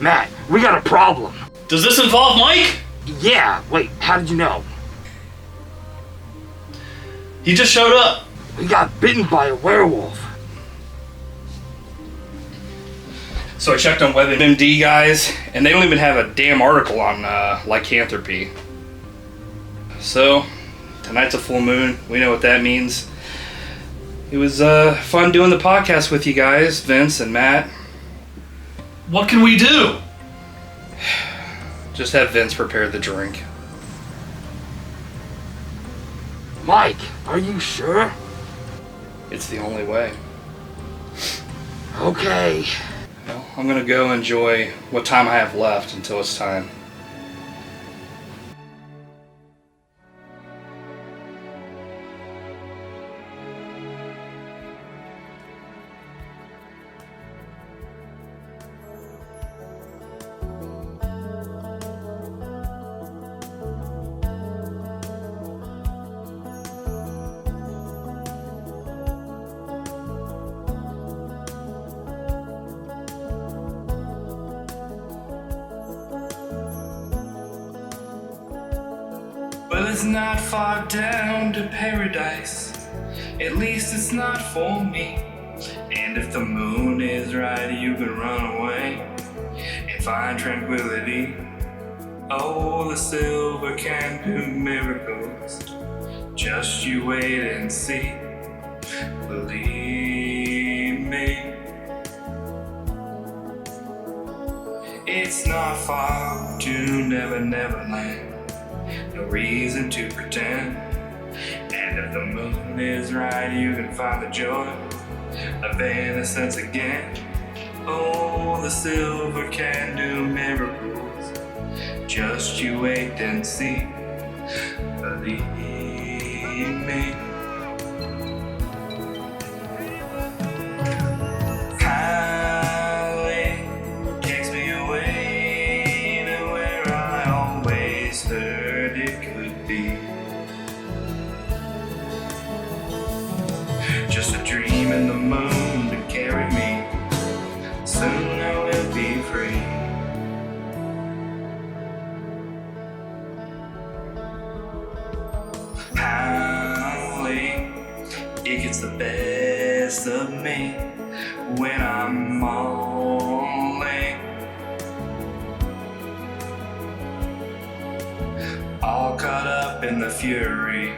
Matt, we got a problem. Does this involve Mike? Yeah, wait, how did you know? He just showed up. We got bitten by a werewolf. So I checked on WebMD, guys, and they don't even have a damn article on lycanthropy. So, tonight's a full moon. We know what that means. It was fun doing the podcast with you guys, Vince and Matt. What can we do? Just have Vince prepare the drink. Mike, are you sure? It's the only way. Okay. Well, I'm gonna go enjoy what time I have left until it's time. Well, it's not far down to paradise. At least it's not for me. And if the moon is right, you can run away and find tranquility. Oh, the silver can do miracles. Just you wait and see. Believe me. It's not far to Never Never Land. No reason to pretend. And if the moon is right, you can find the joy of innocence again. Oh, the silver can do miracles. Just you wait and see. Believe me. Howling takes me away to where I always heard it could be. Just a dream in the moon to carry me. Soon I will be free. Howling, it gets the best of me when I'm mauling. All caught up in the fury.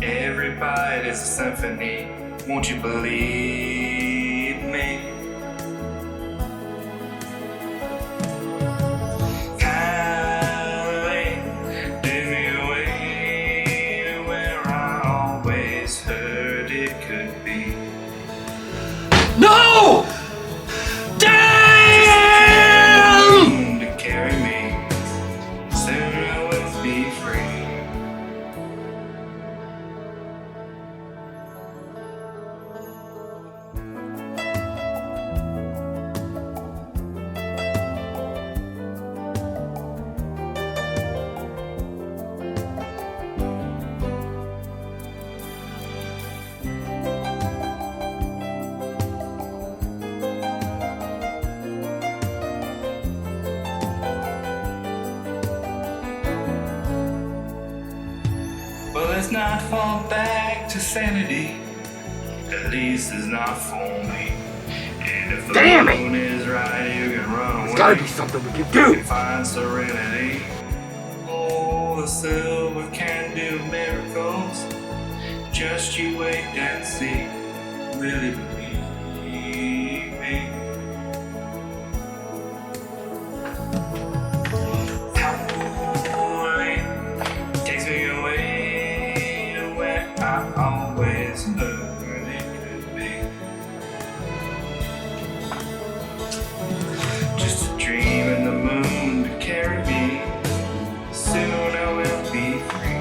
Every bite is a symphony. Won't you believe me? Howling, take me away to where I always heard it could be. No! Damn! To carry me, soon I will be free. Well, let's not fall back to sanity. At least it's not for me. And if the Damn it! moon is right, you can run away. There's gotta be something we can You do. can find serenity. Oh, the silver can do miracles. Just you wait and see. Really believe me. Howling takes me away to where I always heard it could be. Just a dream in the moon to carry me. Soon I will be free.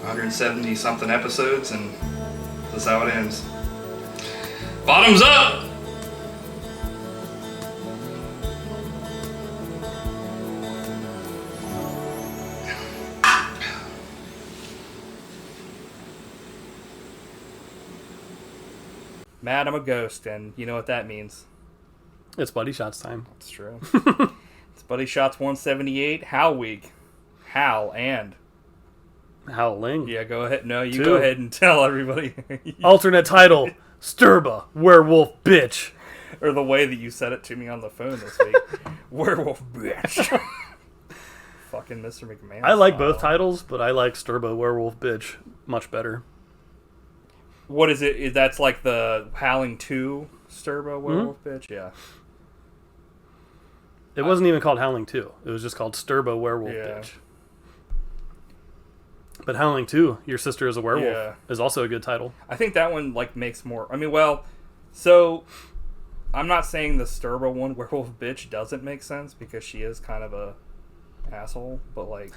170 something episodes, and that's how it ends. Bottoms up! Matt, I'm a ghost, and you know what that means. It's Buddy Shots time. It's true. It's Buddy Shots 178, Howl Week. Howl and... Howling. Yeah, go ahead. No, you 2. go ahead and tell everybody. Alternate title, Sturba, Werewolf Bitch. Or the way that you said it to me on the phone this week. Werewolf Bitch. Fucking Mr. McMahon. I like style. both titles, but I like Sturba, Werewolf Bitch much better. What is it? That's like the Howling 2 Sturba Werewolf Bitch? Yeah. It wasn't even called Howling 2. It was just called Sturba, Werewolf Bitch. But Howling 2, Your Sister is a Werewolf, is also a good title. I think that one like makes more... I mean, well, so... I'm not saying the Sturba one, Werewolf Bitch, doesn't make sense, because she is kind of a asshole, but like...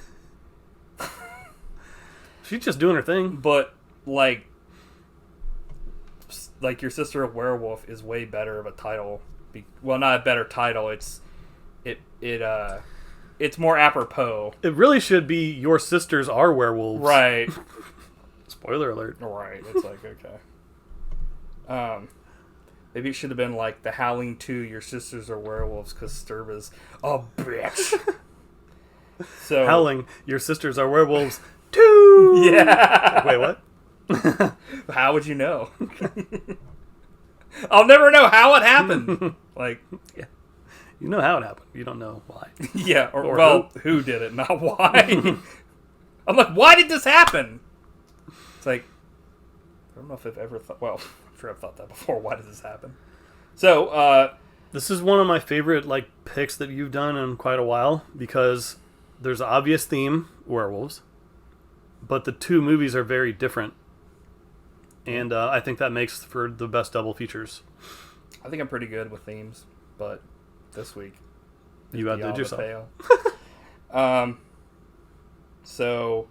She's just doing her thing. But, like Your Sister a Werewolf is way better of a title. Well, not a better title, it's more apropos. It really should be Your Sisters Are Werewolves. Right. Spoiler alert. Right. It's like, okay. Maybe it should have been like the Howling 2, Your Sisters Are Werewolves, because Sturba's a bitch. So Howling, Your Sisters Are Werewolves 2! Yeah. Wait, what? How would you know? I'll never know how it happened. Like, yeah. You know how it happened. You don't know why. Yeah, or well, who did it, not why. I'm like, why did this happen? It's like, I don't know if I've ever thought, well, I'm sure I've thought that before. Why did this happen? So, this is one of my favorite, like, picks that you've done in quite a while, because there's an obvious theme, werewolves, but the two movies are very different. And I think that makes for the best double features. I think I'm pretty good with themes, but this week you outdid yourself. So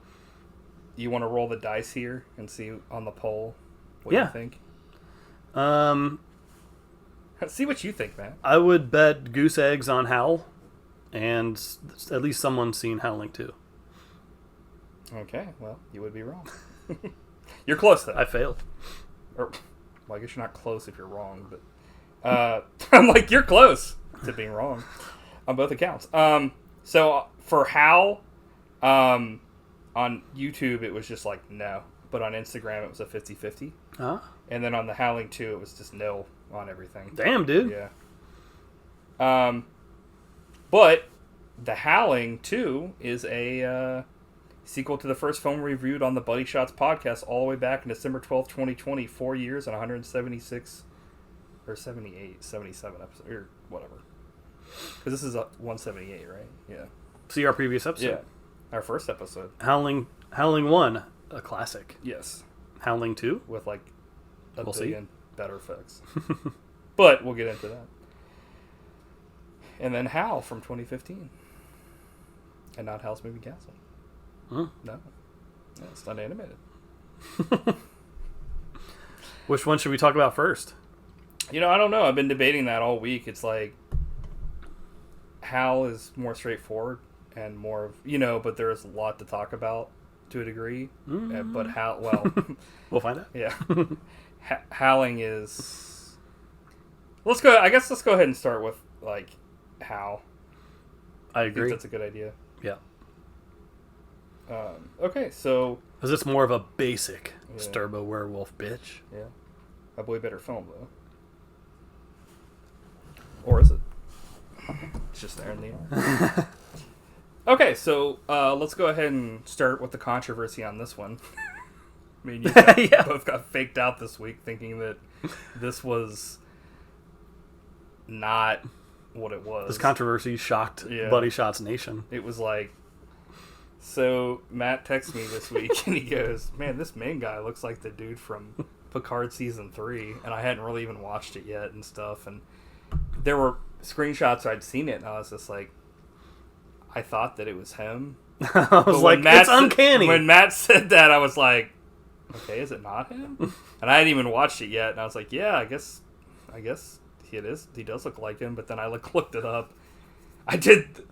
you want to roll the dice here and see on the poll what you think? See what you think, man. I would bet goose eggs on Howl, and at least someone's seen Howling 2. Okay, well, you would be wrong. You're close, though. I failed. Or, well, I guess you're not close if you're wrong, but I'm like, you're close to being wrong on both accounts. So for Howl, on YouTube, it was just like no. But on Instagram, it was a 50-50. Huh? And then on the Howling 2, it was just no on everything. Damn, dude. Yeah. But the Howling 2 is a sequel to the first film reviewed on the Buddy Shots podcast all the way back in December 12th, 2020. 4 years and 176 or 78, 77 episodes or whatever. Because this is 178, right? Yeah. See our previous episode. Yeah. Our first episode. Howling 1, a classic. Yes. Howling 2? With like a We'll billion better effects. But we'll get into that. And then Howl from 2015. And not Howl's Moving Castle. Huh? No. No, it's not animated. Which one should we talk about first? You know, I don't know. I've been debating that all week. It's like Howl is more straightforward and more of, you know, but there's a lot to talk about to a degree. Mm. But Howl, well, We'll find out. yeah. Howling is... Let's go ahead and start with, like, Howl. I I agree. think that's a good idea. Yeah. Okay, so... Because it's more of a basic Yeah. Sturba werewolf bitch. Yeah. A way better film, though. Or is it? It's just there in the air. Okay, so let's go ahead and start with the controversy on this one. I mean, you guys Yeah. both got faked out this week thinking that this was not what it was. This controversy shocked Yeah. Buddy Shots Nation. It was like... So, Matt texted me this week, and he goes, man, this main guy looks like the dude from Picard Season 3, and I hadn't really even watched it yet and stuff, and there were screenshots where I'd seen it, and I was just like, I thought that it was him. I was like, it's uncanny. When Matt said that, I was like, okay, is it not him? And I hadn't even watched it yet, and I was like, yeah, I guess it is. He does look like him, but then I looked it up. I did...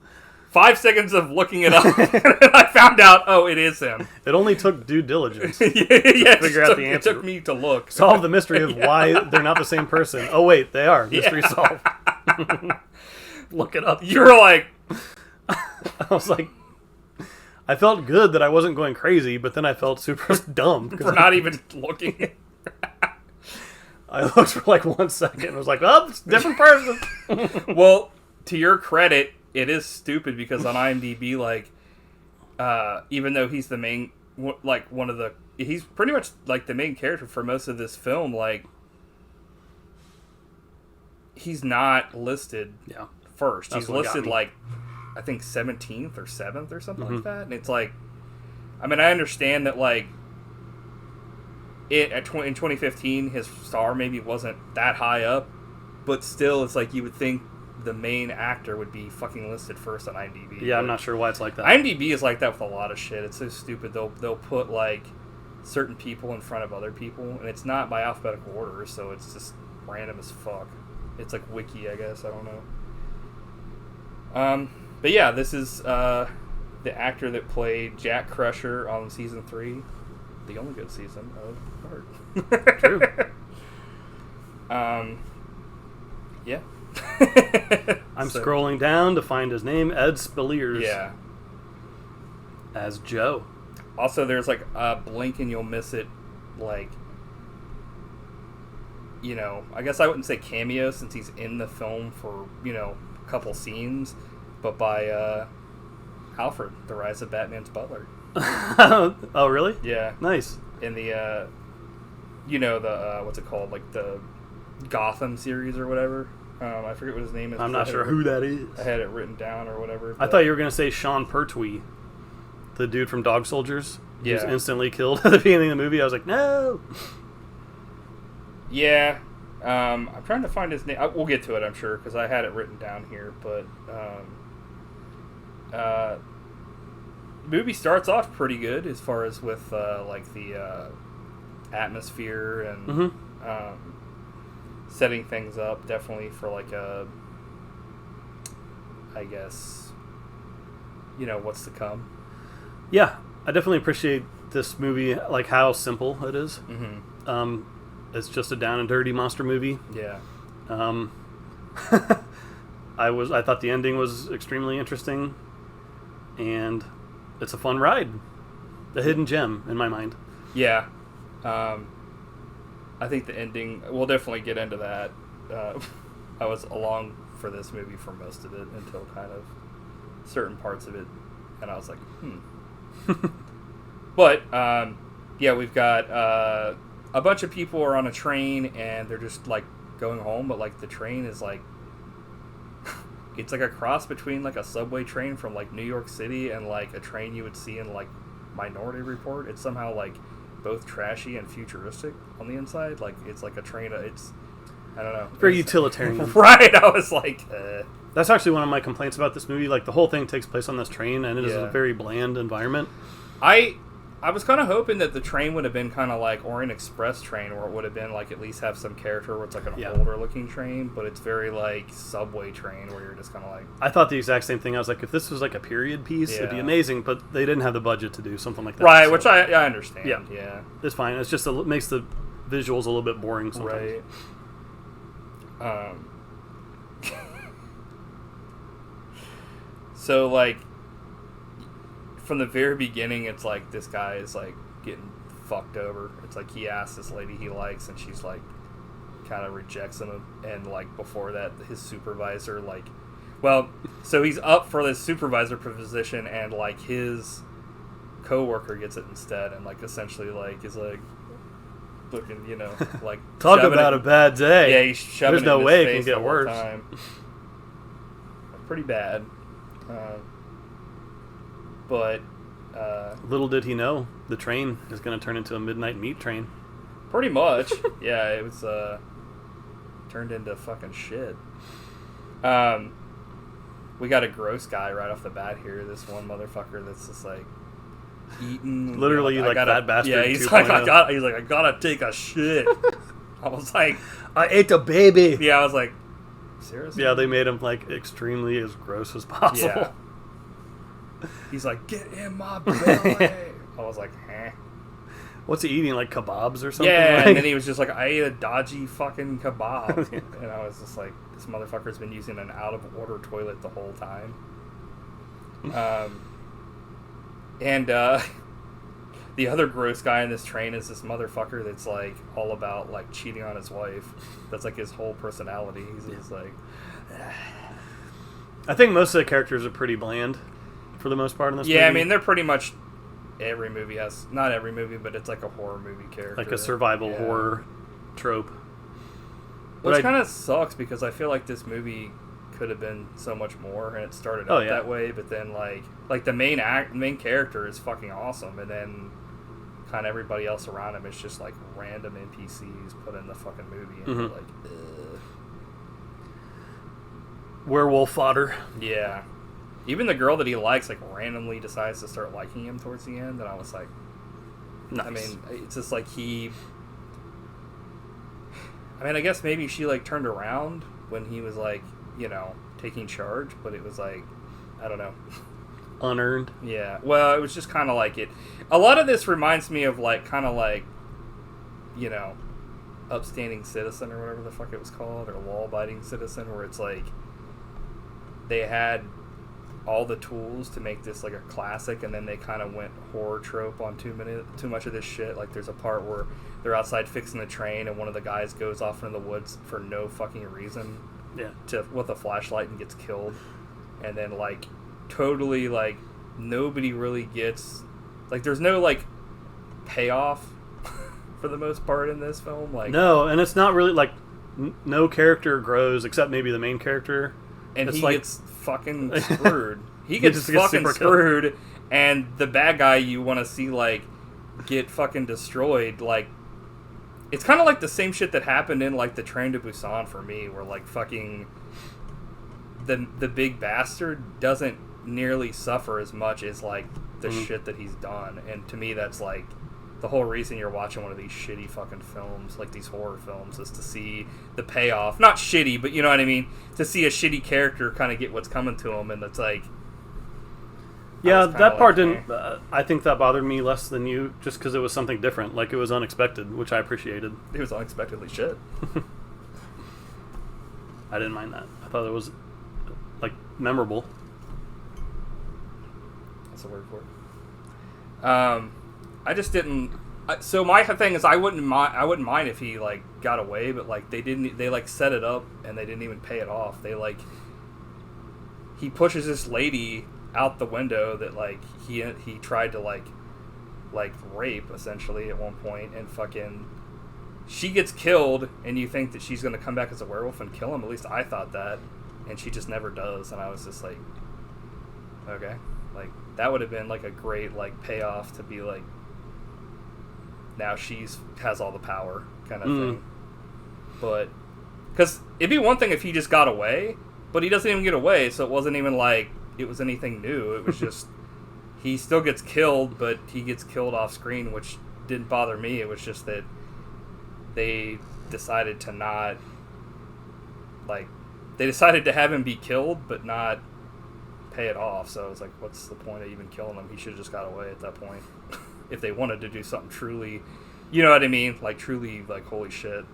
5 seconds of looking it up, and I found out, oh, it is him. It only took due diligence. Yeah, figure out the answer. It took me to look. Solve the mystery of why they're not the same person. Oh, wait, they are. Mystery solved. Look it up. You were like... I was like... I felt good that I wasn't going crazy, but then I felt super dumb. For not even looking. I looked for like 1 second and was like, oh, it's a different person. Well, to your credit, it is stupid because on IMDb, like, even though he's the main, like, he's pretty much like the main character for most of this film, like, he's not listed first. He's listed like, I think 17th or 7th or something like that. And it's like, I mean, I understand that, like, in 2015, his star maybe wasn't that high up, but still, it's like you would think the main actor would be fucking listed first on IMDb. Yeah, I'm not sure why it's like that. IMDb is like that with a lot of shit. It's so stupid. They'll put, like, certain people in front of other people, and it's not by alphabetical order, so it's just random as fuck. It's like Wiki, I guess. I don't know. But yeah, this is the actor that played Jack Crusher on season 3. The only good season of Heart. True. Yeah. I'm scrolling down to find his name, Ed Speleers. Yeah. As Joe. Also, there's like a blink and you'll miss it, like, you know, I guess I wouldn't say cameo since he's in the film for, you know, a couple scenes, but by Alfred, the Rise of Batman's Butler. Oh, really? Yeah. Nice. In the, you know, the, what's it called? Like the Gotham series or whatever. I forget what his name is. I'm not sure who that is. I had it written down or whatever. I thought you were going to say Sean Pertwee, the dude from Dog Soldiers. He was Yeah. instantly killed at the beginning of the movie. I was like, no! Yeah. I'm trying to find his name. We'll get to it, I'm sure, because I had it written down here. But movie starts off pretty good as far as with like the atmosphere and setting things up. Definitely for like a, I guess, you know, what's to come. Yeah, I definitely appreciate this movie, like how simple it is. It's just a down and dirty monster movie. Yeah. I thought the ending was extremely interesting, and it's a fun ride. A hidden gem in my mind. Yeah. I think the ending, we'll definitely get into that. I was along for this movie for most of it until kind of certain parts of it, and I was like, But, yeah, we've got a bunch of people are on a train, and they're just, like, going home, but, like, the train is, like, it's like a cross between, like, a subway train from, like, New York City and, like, a train you would see in, like, Minority Report. It's somehow, like, both trashy and futuristic on the inside. Like, it's like a train, it's, I don't know. Very utilitarian. Right, I was like, That's actually one of my complaints about this movie. Like, the whole thing takes place on this train, and it is Yeah. a very bland environment. I was kind of hoping that the train would have been kind of like Orient Express train, where it would have been like at least have some character where it's like an older looking train, but it's very like subway train where you're just kind of like... I thought the exact same thing. I was like, if this was like a period piece, it'd be Yeah. amazing, but they didn't have the budget to do something like that. Right, so which I understand. Yeah. It's fine. It's just it makes the visuals a little bit boring sometimes. Right. So, like, from the very beginning, it's like this guy is, like, getting fucked over. It's like he asks this lady he likes, and she's, like, kind of rejects him. And, like, before that, his supervisor, like... Well, so he's up for this supervisor position, and, like, his coworker gets it instead, and, like, essentially, like, is, like, looking, you know, like... Talk about a bad day. Yeah, he's shoving There's no it in way his it can face get the whole worse. time. Pretty bad. But Little did he know, the train is going to turn into a midnight meat train. pretty much, yeah, it was turned into fucking shit. We got a gross guy right off the bat here. This one motherfucker that's just like eating. Literally, you know, like Fat Bastard. Yeah, he's 2.0. like, I gotta take a shit. I was like, I ate a baby. yeah, I was like, seriously? Yeah, they made him like extremely as gross as possible. Yeah. He's like, get in my belly. I was like, eh. What's he eating, like kebabs or something? Yeah, like? and then he was just like, I ate a dodgy fucking kebab. And I was just like, this motherfucker's been using an out-of-order toilet the whole time. The other gross guy in this train is this motherfucker that's like all about like cheating on his wife. That's like his whole personality. He's just like... I think most of the characters are pretty bland for the most part in this movie. Yeah, I mean, they're pretty much... Every movie has... Not every movie, but it's like a horror movie character. Like a survival horror trope. Which kind of sucks because I feel like this movie could have been so much more, and it started out that way, but then like the main character is fucking awesome, and then kind of everybody else around him is just like random NPCs put in the fucking movie, and you're like, ugh. Werewolf fodder. Yeah. Even the girl that he likes, like, randomly decides to start liking him towards the end, and I was like, nice. I mean, it's just like I guess maybe she, like, turned around when he was, like, you know, taking charge, but it was like, I don't know. Unearned. Yeah. Well, it was just kind of like it. A lot of this reminds me of, like, kind of like, you know, Upstanding Citizen or whatever the fuck it was called, or Law-Abiding Citizen, where it's like, they had all the tools to make this like a classic, and then they kind of went horror trope on too much of this shit. Like there's a part where they're outside fixing the train and one of the guys goes off into the woods for no fucking reason, with a flashlight and gets killed, and then like totally like nobody really gets, like there's no like payoff for the most part in this film. Like no, and it's not really like no character grows except maybe the main character, and it's he like, gets fucking screwed. He gets fucking screwed, and the bad guy you want to see like get fucking destroyed. Like it's kind of like the same shit that happened in like the Train to Busan for me, where like fucking the big bastard doesn't nearly suffer as much as like the shit that he's done. And to me, that's like the whole reason you're watching one of these shitty fucking films, like these horror films, is to see the payoff. Not shitty, but you know what I mean? To see a shitty character kind of get what's coming to him, and it's like... Yeah, that part didn't... I think that bothered me less than you, just because it was something different. Like, it was unexpected, which I appreciated. It was unexpectedly shit. I didn't mind that. I thought it was, like, memorable. That's a word for it. I just didn't. So my thing is, I wouldn't mind if he like got away, but like they didn't. They like set it up and they didn't even pay it off. They like he pushes this lady out the window that like he tried to like rape essentially at one point, and fucking she gets killed, and you think that she's gonna come back as a werewolf and kill him. At least I thought that, and she just never does. And I was just like, okay, like that would have been like a great like payoff to be like, now has all the power kind of thing. But because it'd be one thing if he just got away, but he doesn't even get away, so it wasn't even like it was anything new. It was just he still gets killed, but he gets killed off screen, which didn't bother me. It was just that they decided to not they decided to have him be killed but not pay it off. So I was like, what's the point of even killing him? He should have just got away at that point. If they wanted to do something truly, you know what I mean? Like, truly, like, holy shit.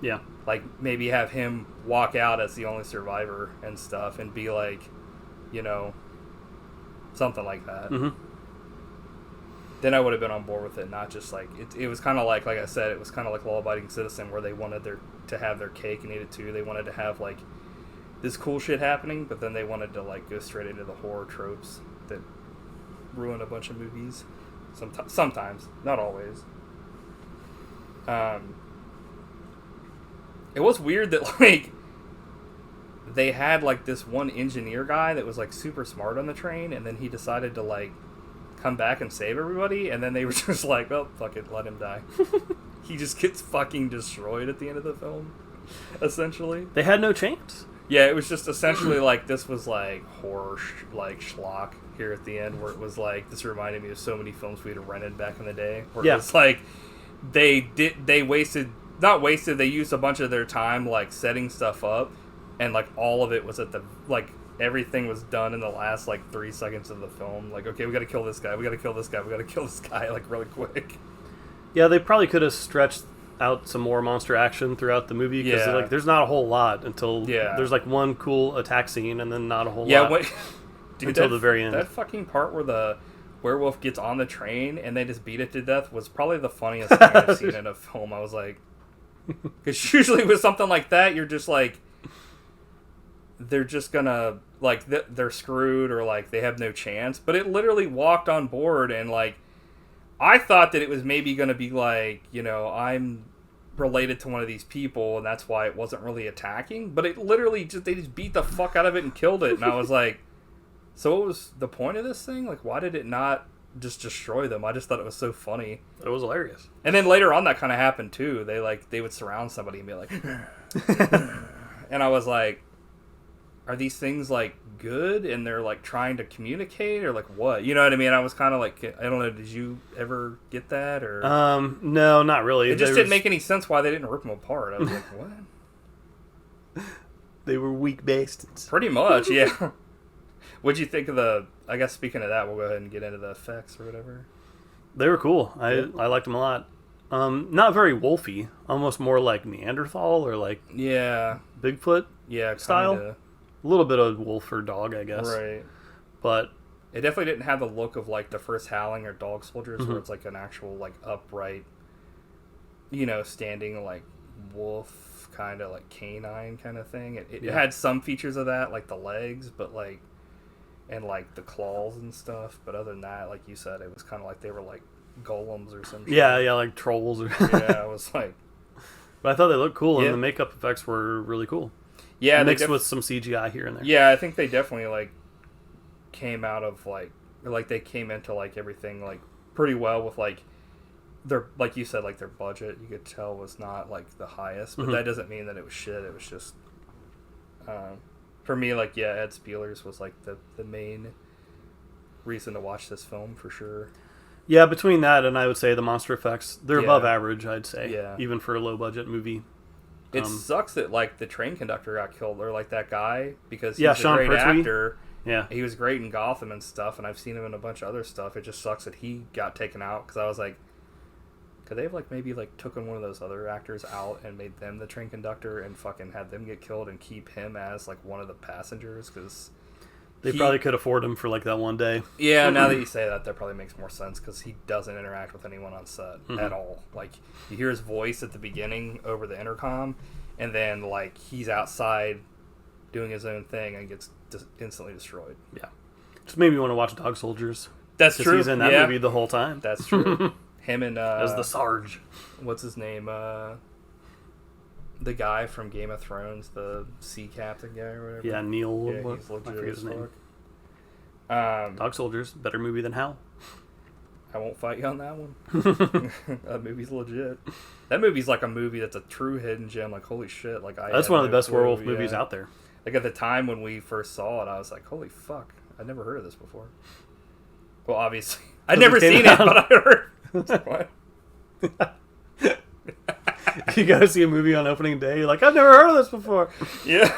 Yeah. Like, maybe have him walk out as the only survivor and stuff and be like, you know, something like that. Mm-hmm. Then I would have been on board with it, not just like, it was kind of like I said, it was kind of like Law-Abiding Citizen, where they wanted to have their cake and eat it too. They wanted to have, like, this cool shit happening, but then they wanted to, like, go straight into the horror tropes that ruin a bunch of movies. Sometimes, not always. It was weird that like they had like this one engineer guy that was like super smart on the train, and then he decided to like come back and save everybody, and then they were just like, well, fuck it, let him die. He just gets fucking destroyed at the end of the film, essentially. They had no chance. Yeah, it was just essentially like this was like horror schlock here at the end, where it was like, this reminded me of so many films we'd rented back in the day, where it was like they used a bunch of their time like setting stuff up, and like all of it was at the like everything was done in the last, like, 3 seconds of the film. Like, okay, we gotta kill this guy, we gotta kill this guy, we gotta kill this guy, like, really quick. Yeah, they probably could have stretched out some more monster action throughout the movie, because like, there's not a whole lot until there's, like, one cool attack scene, and then not a whole lot dude, until the very end. That fucking part where the werewolf gets on the train and they just beat it to death was probably the funniest thing I've seen in a film. I was like... Because usually with something like that, you're just like... They're just gonna... Like, they're screwed, or, like, they have no chance. But it literally walked on board, and, like... I thought that it was maybe gonna be like, you know, I'm related to one of these people, and that's why it wasn't really attacking. But it literally just... They just beat the fuck out of it and killed it. And I was like... So what was the point of this thing? Like, why did it not just destroy them? I just thought it was so funny. It was hilarious. And then later on, that kind of happened too. They would surround somebody and be like, and I was like, are these things like good? And they're like trying to communicate, or like what? You know what I mean? I was kind of like, I don't know. Did you ever get that? Or no, not really. It just didn't make any sense why they didn't rip them apart. I was like, what? They were weak bastards. Pretty much, yeah. What'd you think of the... I guess speaking of that, we'll go ahead and get into the effects or whatever. They were cool. I liked them a lot. Not very wolfy. Almost more like Neanderthal or like Bigfoot style. Kinda. A little bit of wolf or dog, I guess. Right. But... It definitely didn't have the look of like the first Howling or Dog Soldiers, where it's like an actual like upright, you know, standing like wolf kind of like canine kind of thing. It had some features of that, like the legs, but like... And, like, the claws and stuff. But other than that, like you said, it was kind of like they were, like, golems or some shit. Yeah, like trolls. Or yeah, it was like... But I thought they looked cool, and the makeup effects were really cool. Yeah, mixed with some CGI here and there. Yeah, I think they definitely, like, came out of, like... Or, like, they came into, like, everything, like, pretty well with, like... Their, like you said, like, their budget, you could tell was not, like, the highest. But that doesn't mean that it was shit. It was just... For me, like, Ed Speleers was, like, the main reason to watch this film, for sure. Yeah, between that and I would say the monster effects, they're above average, I'd say. Yeah. Even for a low-budget movie. It sucks that, like, the train conductor got killed, or, like, that guy, because he's a great Pertwee. actor. Yeah. He was great in Gotham and stuff, and I've seen him in a bunch of other stuff. It just sucks that he got taken out, because I was like, could they have, like, maybe, like, taken one of those other actors out and made them the train conductor and fucking had them get killed and keep him as, like, one of the passengers? Because they probably could afford him for, like, that one day. Yeah, now that you say that, that probably makes more sense, because he doesn't interact with anyone on set at all. Like, you hear his voice at the beginning over the intercom, and then, like, he's outside doing his own thing and gets instantly destroyed. Yeah. Just made me want to watch Dog Soldiers. That's true. He's in that movie the whole time. That's true. Him and as the Sarge. What's his name? The guy from Game of Thrones, the sea captain guy or whatever. Yeah, Neil. Yeah, he's legit. I forget his name. Dog Soldiers, better movie than Howl. I won't fight you on that one. That movie's legit. That movie's like a movie that's a true hidden gem. Like, holy shit! Like, that's one of the best werewolf movies out there. Like, at the time when we first saw it, I was like, holy fuck! I'd never heard of this before. Well, obviously, I'd never seen it, but I heard. What? You go see a movie on opening day, you're like, I've never heard of this before. Yeah.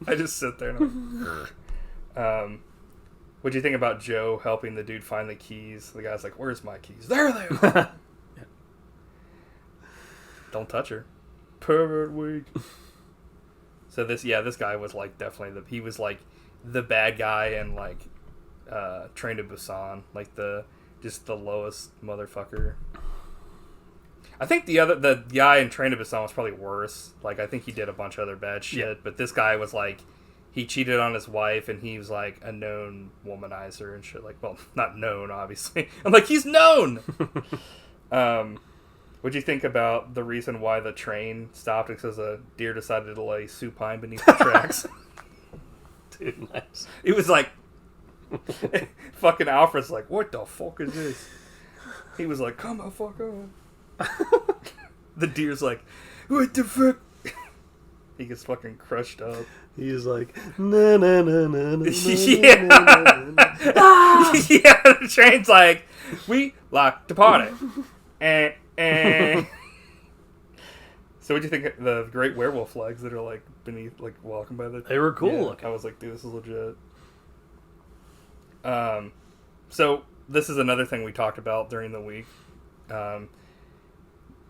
I just sit there and what'd you think about Joe helping the dude find the keys? The guy's like, where's my keys? There they are. Yeah. Don't touch her. Pervert weak. So this guy was like definitely he was like the bad guy in like Train to Busan, like just the lowest motherfucker. I think the guy in Train to Busan was probably worse. Like, I think he did a bunch of other bad shit, but this guy was like, he cheated on his wife, and he was like a known womanizer and shit. Like, well, not known, obviously. I'm like, he's known. What'd you think about the reason why the train stopped? Because a deer decided to lay supine beneath the tracks. Dude, nice. It was like, fucking Alfred's like, what the fuck is this? He was like, come the fuck on. The deer's like, what the fuck? He gets fucking crushed up. He's like, na na na na na. Yeah. Yeah, the train's like, we like to party. So So what do you think of the great werewolf flags that are like beneath, like walking by the? They were cool Yeah, looking. I was like, dude, this is legit. So this is another thing we talked about during the week.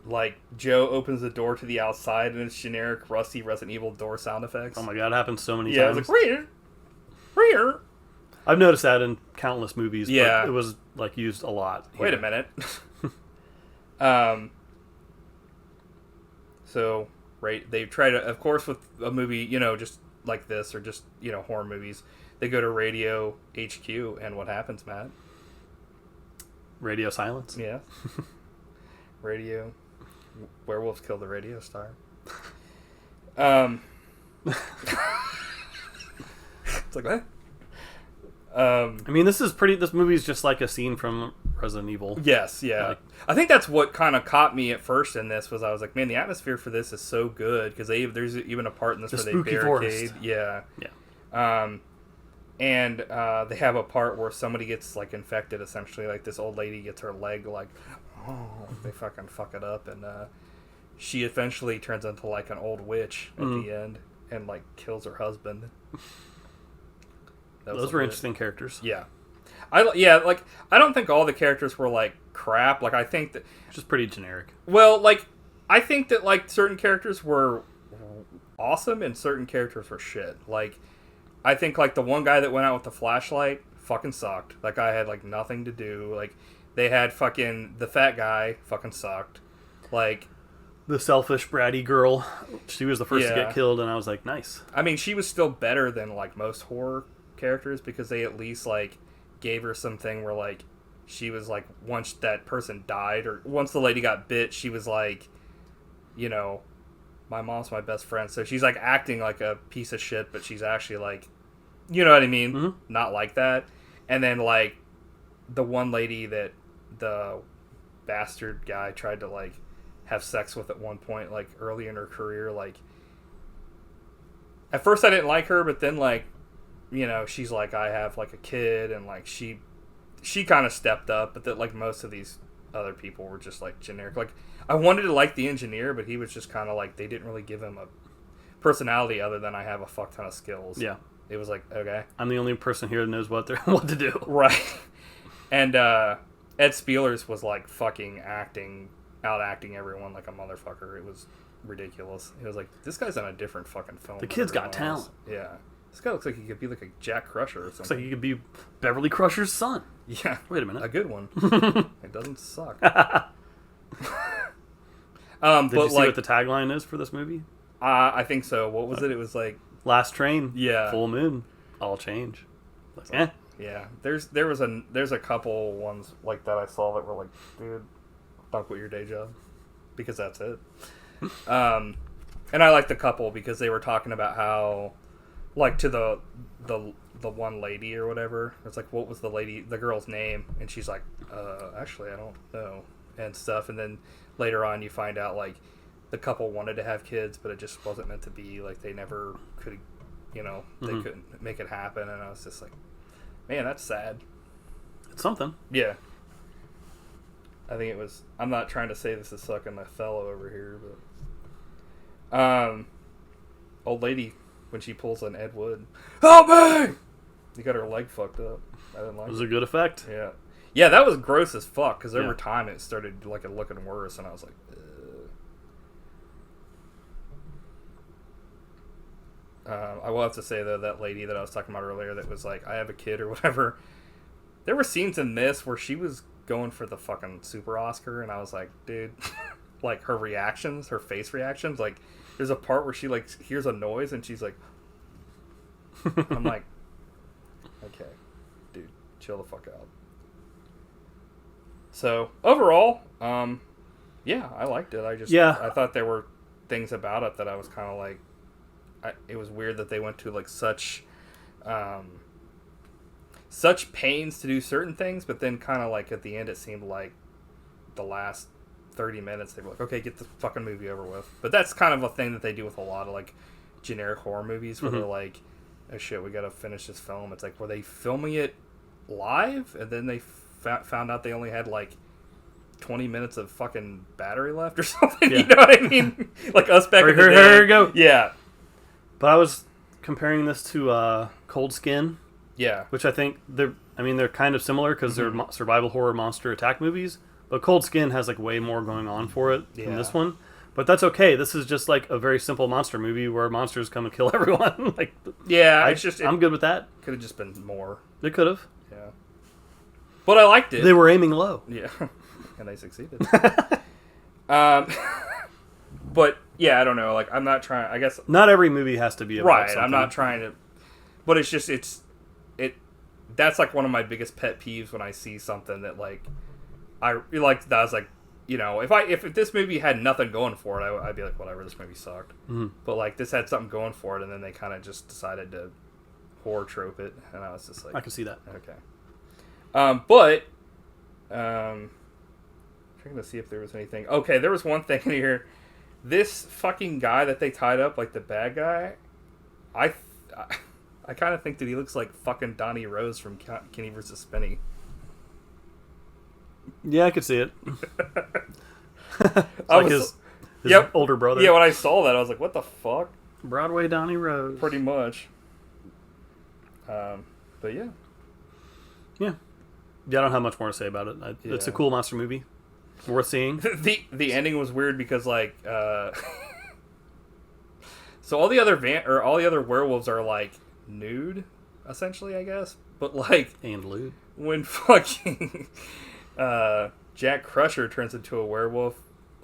Like Joe opens the door to the outside and it's generic rusty Resident Evil door sound effects. Oh my god, it happens so many Yeah, times. I was like, rear. I've noticed that in countless movies. Yeah. But it was like used a lot. Wait a here. minute. So, right, they try to, of course, with a movie, you know, just like this, or just, you know, horror movies, they go to Radio HQ, and what happens, Matt? Radio silence. Yeah. Radio. Werewolves kill the radio star. It's like, what? I mean, this movie is just like a scene from Resident Evil. Yes, yeah. Like- I think that's what kind of caught me at first in this was I was like, man, the atmosphere for this is so good because there's even a part in this The where they spooky barricade. forest. Yeah. Yeah. And they have a part where somebody gets like infected. Essentially, like this old lady gets her leg like, they fucking fuck it up, and she eventually turns into like an old witch at the end and like kills her husband. Those were interesting characters. Yeah. I don't think all the characters were like crap. Like I think that Just pretty generic. well, like I think that like certain characters were awesome and certain characters were shit. Like I think like the one guy that went out with the flashlight fucking sucked. That guy had like nothing to do. Like they had fucking the fat guy fucking sucked. Like The selfish, bratty girl. She was the first to Yeah. get killed, and I was like, nice. I mean, she was still better than like most horror characters because they at least like gave her something where like she was like once that person died or once the lady got bit, she was like, you know, my mom's my best friend. So she's like acting like a piece of shit, but she's actually like, you know what I mean? Mhm. Not like that. And then like the one lady that the bastard guy tried to like have sex with at one point, like early in her career, like at first I didn't like her, but then like, you know, she's like, I have like a kid, and like she kind of stepped up, but that like most of these other people were just like generic. Like I wanted to like the engineer, but he was just kind of like they didn't really give him a personality other than I have a fuck ton of skills. Yeah. It was like, okay. I'm the only person here that knows what to do. Right. And Ed Speleers was like fucking out acting everyone like a motherfucker. It was ridiculous. It was like, this guy's on a different fucking film. The than kid's got everyone else. talent. Yeah. This guy looks like he could be like a Jack Crusher or something. Looks like you could be Beverly Crusher's son. Yeah. Wait a minute. A good one. It doesn't suck. Did But you see like, what the tagline is for this movie? I think so. What was it? It was like, Last train. Yeah. Full moon. All change. Like, yeah. There's a couple ones like that I saw that were like, dude, don't quit your day job, because that's it. And I liked the couple because they were talking about how, like, to the one lady or whatever, it's like, what was the girl's name? And she's like, actually, I don't know, and stuff. And then later on, you find out like the couple wanted to have kids, but it just wasn't meant to be. Like they never could, you know, they couldn't make it happen. And I was just like, man, that's sad. it's something. Yeah. I think it was. I'm not trying to say this is sucking my fellow over here, but old lady when she pulls on Ed Wood, help me! You got her leg fucked up. I didn't like It was it. a good effect. Yeah, yeah, that was gross as fuck. Because over Yeah. time it started like looking worse, and I was like, I will have to say though, that lady that I was talking about earlier, that was like, I have a kid or whatever. There were scenes in this where she was going for the fucking super Oscar, and I was like, dude, like her reactions, her face reactions, like there's a part where she like hears a noise and she's like, I'm like, okay, dude, chill the fuck out. So overall, yeah, I liked it. I thought there were things about it that I was kind of like, it was weird that they went to like such pains to do certain things, but then kind of like at the end it seemed like the last 30 minutes they were like, okay, get the fucking movie over with. But that's kind of a thing that they do with a lot of like generic horror movies where they're like, oh shit, we gotta finish this film. It's like, were they filming it live and then they found out they only had like 20 minutes of fucking battery left or something. Yeah. You know what I mean? Like us back in the day. Here we go. Yeah. But I was comparing this to Cold Skin, Yeah. which I think they're kind of similar because they're survival horror monster attack movies. But Cold Skin has like way more going on for it than this one. But that's okay. This is just like a very simple monster movie where monsters come and kill everyone. Like, Yeah. I'm good with that. Could have just been more. They could have. Yeah. But I liked it. They were aiming low. Yeah. And they succeeded. But yeah, I don't know. Like, I'm not trying. I guess Not every movie has to be about right. something. I'm not trying to. But it's just that's like one of my biggest pet peeves when I see something that like I was like, you know, if this movie had nothing going for it, I'd be like, whatever, this movie sucked. Mm-hmm. But like this had something going for it, and then they kind of just decided to horror trope it, and I was just like, I can see that. Okay. But trying to see if there was anything. Okay, there was one thing in here. This fucking guy that they tied up, like the bad guy, I kind of think that he looks like fucking Donnie Rose from Kenny vs. Spenny. Yeah, I could see it. I like was, his older brother. Yeah, when I saw that, I was like, what the fuck? Broadway Donnie Rose. Pretty much. But yeah. Yeah. Yeah, I don't have much more to say about it. It's a cool monster movie. Worth seeing. The ending was weird because like so all the other werewolves are like nude, essentially, I guess. But like and lewd. When fucking Jack Crusher turns into a werewolf,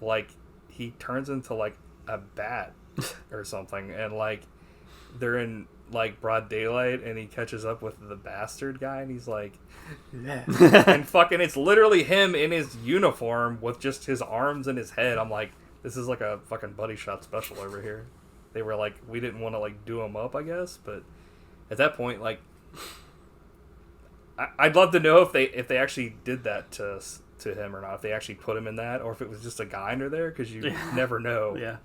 like he turns into like a bat or something, and like they're in like broad daylight, and he catches up with the bastard guy, and he's like, and fucking it's literally him in his uniform with just his arms and his head. I'm like, this is like a fucking Buddy Shot special over here. They were like, we didn't want to like do him up, I guess, but at that point, like, I'd love to know if they actually did that to him or not, if they actually put him in that, or if it was just a guy under there, because you never know. Yeah.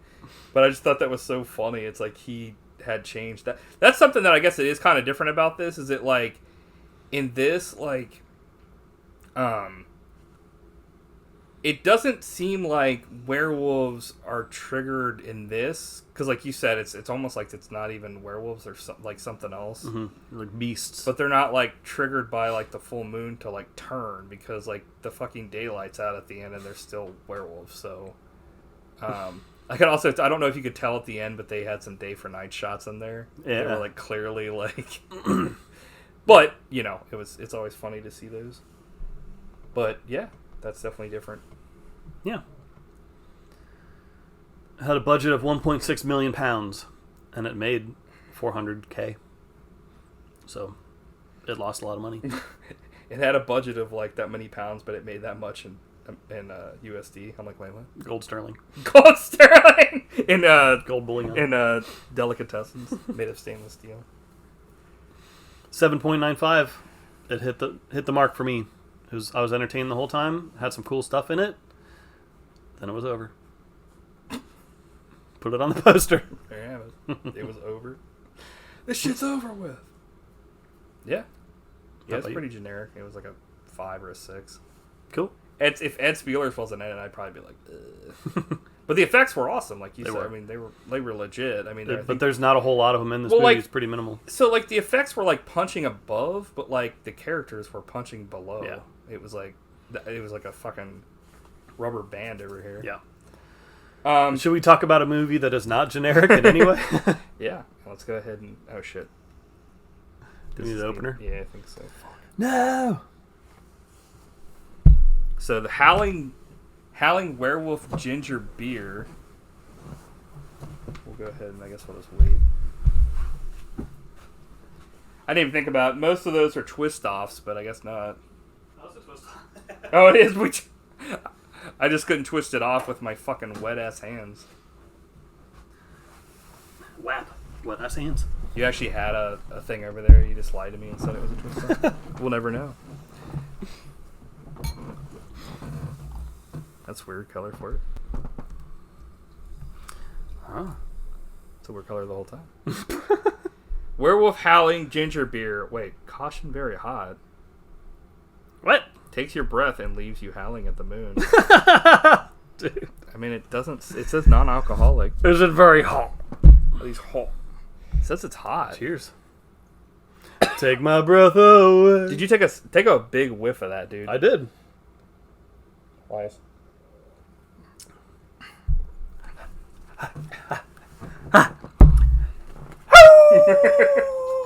But I just thought that was so funny. It's like he had changed. That's something that I guess it is kind of different about this, is it like in this, like it doesn't seem like werewolves are triggered in this, because like you said, it's almost like it's not even werewolves or like something else. Mm-hmm. Like beasts. But they're not like triggered by like the full moon to like turn, because like the fucking daylight's out at the end and they're still werewolves. So I could also, I don't know if you could tell at the end, but they had some day for night shots in there. Yeah. They were like clearly like but you know, it's always funny to see those. But yeah, that's definitely different. Yeah. It had a budget of £1.6 million, and it made $400K. So it lost a lot of money. It had a budget of like that many pounds, but it made that much in USD. I'm like, wait, what? Gold sterling. Gold sterling in gold bullion in delicatessens made of stainless steel. 7.95. It hit the mark for me. I was entertained the whole time. Had some cool stuff in it. Then it was over. Put it on the poster. There you have it. It was over. This shit's over with. Yeah. Yeah, it's pretty generic. It was like a 5 or a 6. Cool. If Ed Speleers wasn't in it, I'd probably be like, ugh. But the effects were awesome, like you said. Were. I mean, they were legit. I mean, but there's not a whole lot of them in this movie. Like, it's pretty minimal. So like the effects were like punching above, but like the characters were punching below. Yeah. It was like a fucking rubber band over here. Yeah. Should we talk about a movie that is not generic in any way? Yeah. Let's go ahead and oh shit. Do we need an opener? Yeah, I think so. Fuck. No. So the Howling Werewolf Ginger Beer. We'll go ahead and I guess we'll just wait. I didn't even think about it. Most of those are twist offs, but I guess not. That was a twist off. Oh, it is. I just couldn't twist it off with my fucking wet ass hands. Whap. Wet ass hands. You actually had a thing over there. You just lied to me and said it was a twist off. We'll never know. That's a weird color for it. Huh. It's a weird color the whole time. Werewolf Howling Ginger Beer. Wait, caution very hot. What? takes your breath and leaves you howling at the moon. Dude. I mean, it doesn't. It says non-alcoholic. Is it very hot? At least hot. It says it's hot. Cheers. Take my breath away. Did you take a big whiff of that, dude? I did. Twice.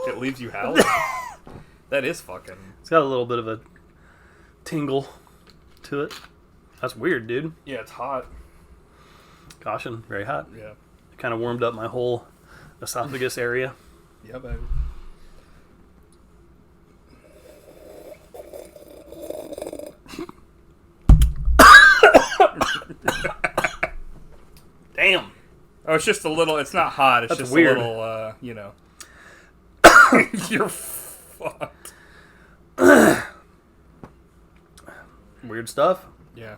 It leaves you howling. That is fucking. It's got a little bit of a tingle to it. That's weird, dude. Yeah, it's hot. Caution, very hot. Yeah. It kind of warmed up my whole esophagus area. Yeah, baby. Damn. Oh, it's just a little. It's not hot. It's That's just weird. a little. You're fucked. Weird stuff. Yeah.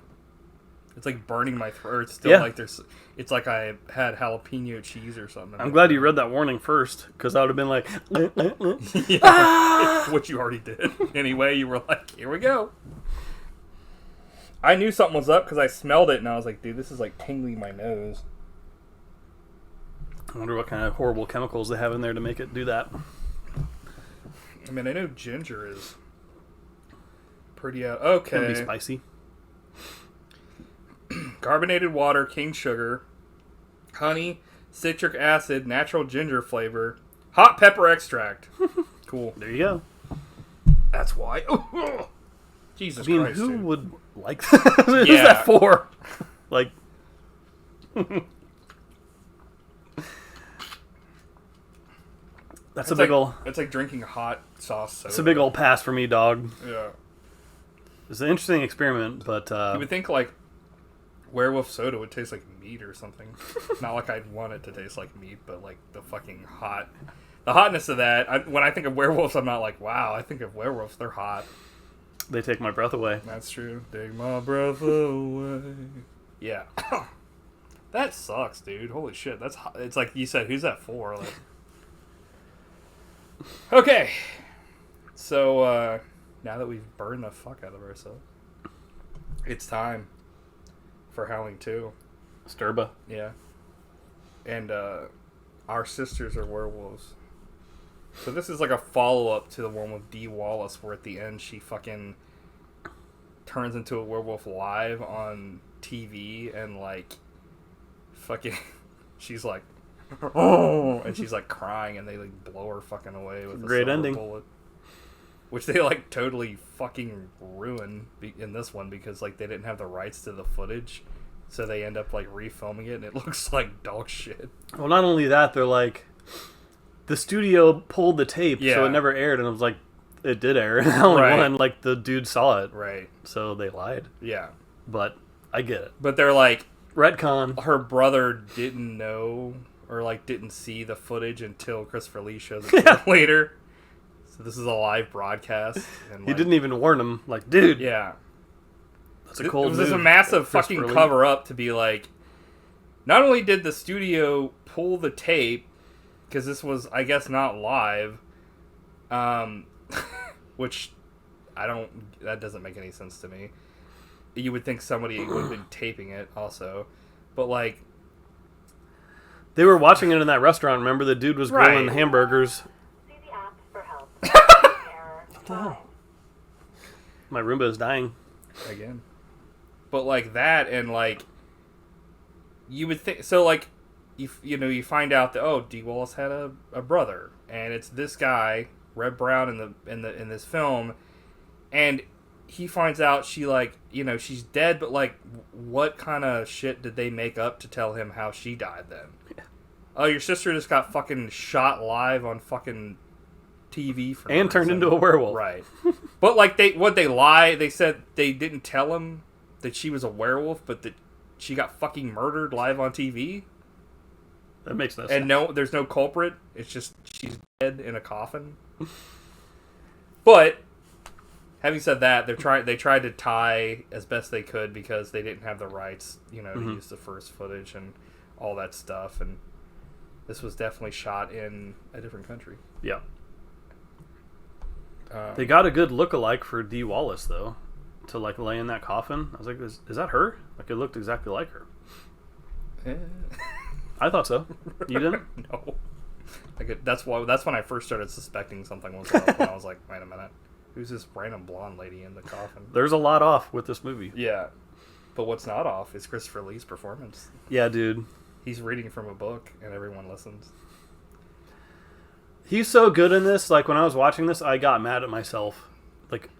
It's like burning my throat. It's still Yeah. like there's. It's like I had jalapeno cheese or something. I'm glad you read that warning first, because I would have been like, Yeah, which you already did. Anyway, you were like, here we go. I knew something was up because I smelled it and I was like, dude, this is like tingling my nose. I wonder what kind of horrible chemicals they have in there to make it do that. I mean, I know ginger is pretty Can okay. be spicy. Carbonated water, cane sugar, honey, citric acid, natural ginger flavor, hot pepper extract. Cool. There you go. That's why. Jesus I mean, Christ, who dude. would like that? Who's Yeah. that for? Like, that's a big ol'. It's like drinking hot sauce soda. It's a big old pass for me, dog. Yeah. It's an interesting experiment, but You would think like werewolf soda would taste like meat or something. Not like I'd want it to taste like meat, but like the hotness of that. When I think of werewolves, I'm not like, wow. I think of werewolves, they're hot. they take my breath away. That's true. Take my breath away. Yeah. That sucks, dude. Holy shit. That's hot. It's like you said, who's that for? Like... Okay. So, now that we've burned the fuck out of ourselves, it's time for Howling 2. Sturba. Yeah. And, our sisters are werewolves. So this is like a follow-up to the one with Dee Wallace, where at the end she fucking turns into a werewolf live on TV, and like fucking she's like oh, and she's like crying, and they like blow her fucking away with a Great silver ending. bullet, which they like totally fucking ruin in this one because like they didn't have the rights to the footage, so they end up like refilming it, and it looks like dog shit. Well, not only that, they're like, the studio pulled the tape, so Yeah. it never aired, and I was like, it did air. And only Right. one, like, the dude saw it, Right. so they lied. Yeah. But I get it. But they're like, Retcon. her brother didn't know or like didn't see the footage until Christopher Lee shows it to him later. So this is a live broadcast. And He like, didn't even warn him. Like, dude, Yeah. that's a cold It was just a move, massive Christopher fucking Lee. cover up to be like, not only did the studio pull the tape, because this was, I guess, not live, which that doesn't make any sense to me. You would think somebody would have been taping it also. But like, They were watching it in that restaurant. Remember, the dude was grilling Right. hamburgers. See the app for help. Error. My Roomba is dying. again. But like that, and like you would think so. Like you know, you find out that Dee Wallace had a brother, and it's this guy, Red Brown, in this film, and he finds out she's dead. But like, what kind of shit did they make up to tell him how she died then? Yeah. Oh, your sister just got fucking shot live on fucking TV for no And turned reason. into a werewolf. Right. But like they lie. They said they didn't tell him that she was a werewolf, but that she got fucking murdered live on TV. That makes no sense. And no, there's no culprit. It's just she's dead in a coffin. But having said that, they tried to tie as best they could because they didn't have the rights, to use the first footage and all that stuff. And this was definitely shot in a different country. Yeah. They got a good look-alike for Dee Wallace, though. to like lay in that coffin. I was like, is that her? Like, it looked exactly like her. I thought so. You didn't? No. Like that's when I first started suspecting something was up, and I was like, wait a minute, who's this random blonde lady in the coffin? There's a lot off with this movie. Yeah, but what's not off is Christopher Lee's performance. Yeah, dude. He's reading from a book, and everyone listens. He's so good in this. Like, when I was watching this, I got mad at myself. Like,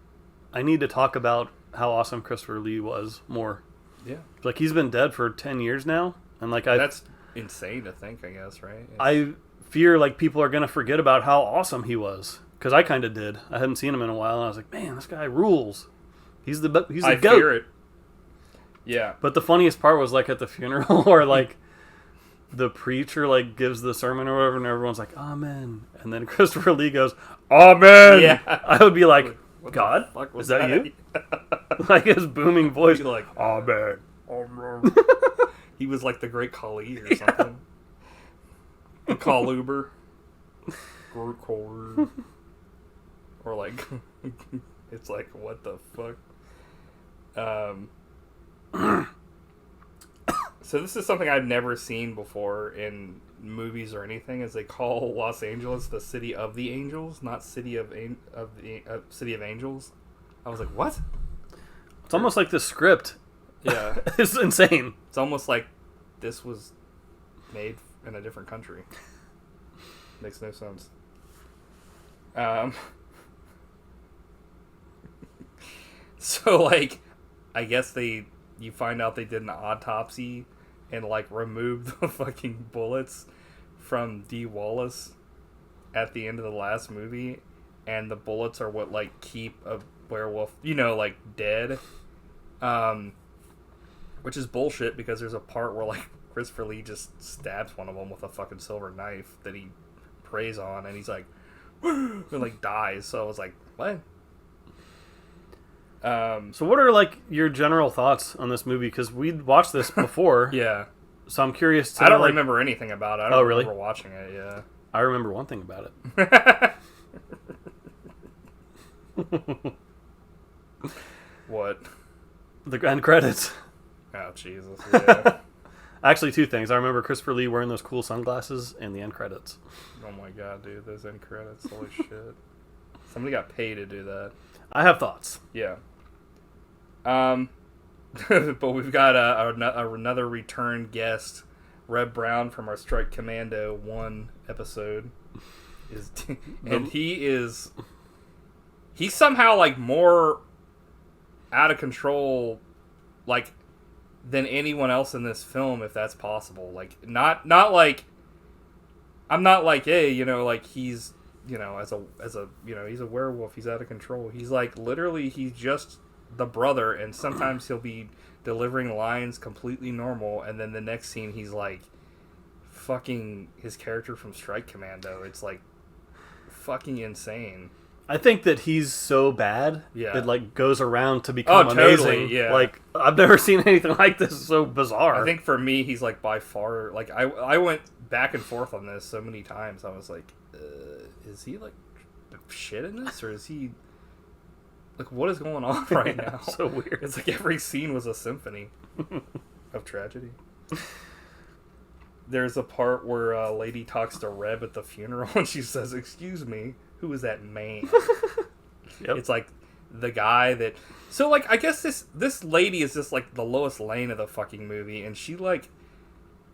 I need to talk about how awesome Christopher Lee was more. Yeah. Like, he's been dead for 10 years now. And, like, that's insane to think, I guess, right? I fear, like, people are going to forget about how awesome he was. Because I kind of did. I hadn't seen him in a while, and I was like, man, this guy rules. He's the goat. I fear it. Yeah. But the funniest part was, like, at the funeral, or, like, the preacher, like, gives the sermon or whatever, and everyone's like, amen. And then Christopher Lee goes, amen! Yeah. I would be like, what God, the fuck was is that you? Like, his booming voice. Like, amen. He was like the Great Khali or something. The Kaluber. Or like, it's like, what the fuck? So this is something I've never seen before in movies or anything. Is they call Los Angeles the City of the Angels, not City of City of Angels. I was like, what? It's almost like the script. Yeah, It's insane. it's almost like this was made in a different country. Makes no sense. So like, I guess you find out they did an autopsy and like removed the fucking bullets from Dee Wallace at the end of the last movie, and the bullets are what like keep a werewolf, like dead. Which is bullshit, because there's a part where like Christopher Lee just stabs one of them with a fucking silver knife that he preys on, and he's like, and like dies. So I was like, what? So what are, like, your general thoughts on this movie? Because we'd watched this before. Yeah. So I'm curious to I don't like, remember anything about it. I don't really? remember watching it, yeah. I remember one thing about it. What? The end credits. Oh, Jesus, yeah. Actually, two things. I remember Christopher Lee wearing those cool sunglasses and the end credits. Oh my god, dude, those end credits, holy shit. Somebody got paid to do that. I have thoughts. Yeah. But we've got another return guest, Reb Brown from our Strike Commando 1 episode. And he's somehow like more out of control, like, than anyone else in this film, if that's possible. Like, not like, I'm not like, hey, like he's, as a he's a werewolf, he's out of control. He's like, literally, he's just the brother, and sometimes he'll be delivering lines completely normal, and then the next scene he's like fucking his character from Strike Commando. It's like fucking insane. I think that he's so bad, Yeah. it like goes around to become totally, amazing. yeah. Like, I've never seen anything like this. It's so bizarre. I think for me, he's like by far, like, I went back and forth on this so many times. I was like, is he like shit in this, or is he like, what is going on right now? So weird. It's like every scene was a symphony of tragedy. There's a part where a lady talks to Reb at the funeral, and she says, "Excuse me, who is that man?" Yep. It's like the guy that. So like, I guess this lady is just like the Lois Lane of the fucking movie, and she like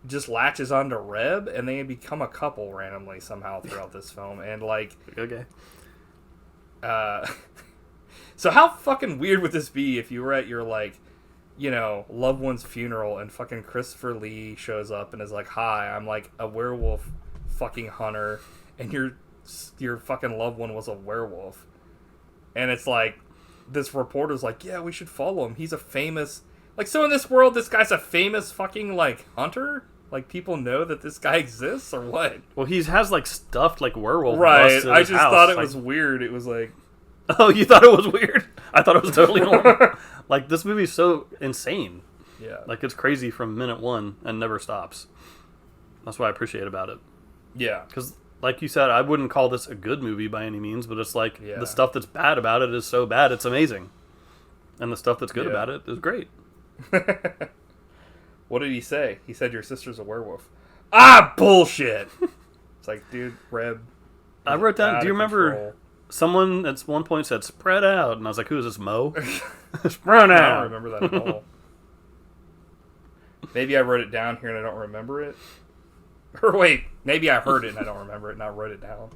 just latches onto Reb, and they become a couple randomly somehow throughout this film, and like, Okay. So how fucking weird would this be if you were at your like, loved one's funeral, and fucking Christopher Lee shows up and is like, "Hi, I'm like a werewolf fucking hunter, and your fucking loved one was a werewolf," and it's like, this reporter's like, "Yeah, we should follow him. He's a famous, like, so in this world, this guy's a famous fucking like hunter. Like, people know that this guy exists, or what?" Well, he has like stuffed like werewolf. Right. busts in I his just house. thought it Like, was weird. It was like, Oh, you thought it was weird? I thought it was totally normal. Like, this movie's so insane. yeah, Like, it's crazy from minute one and never stops. That's what I appreciate about it. yeah. Because, like you said, I wouldn't call this a good movie by any means, but it's like Yeah. the stuff that's bad about it is so bad, it's amazing. And the stuff that's good Yeah. about it is great. What did he say? He said your sister's a werewolf. Ah, bullshit! It's like, dude, Reb. I wrote down, out do you of remember control. someone at one point said, spread out? And I was like, who is this, Mo? Spread I out. don't remember that at all. Maybe I wrote it down here and I don't remember it. Or wait, maybe I heard it and I don't remember it and I wrote it down.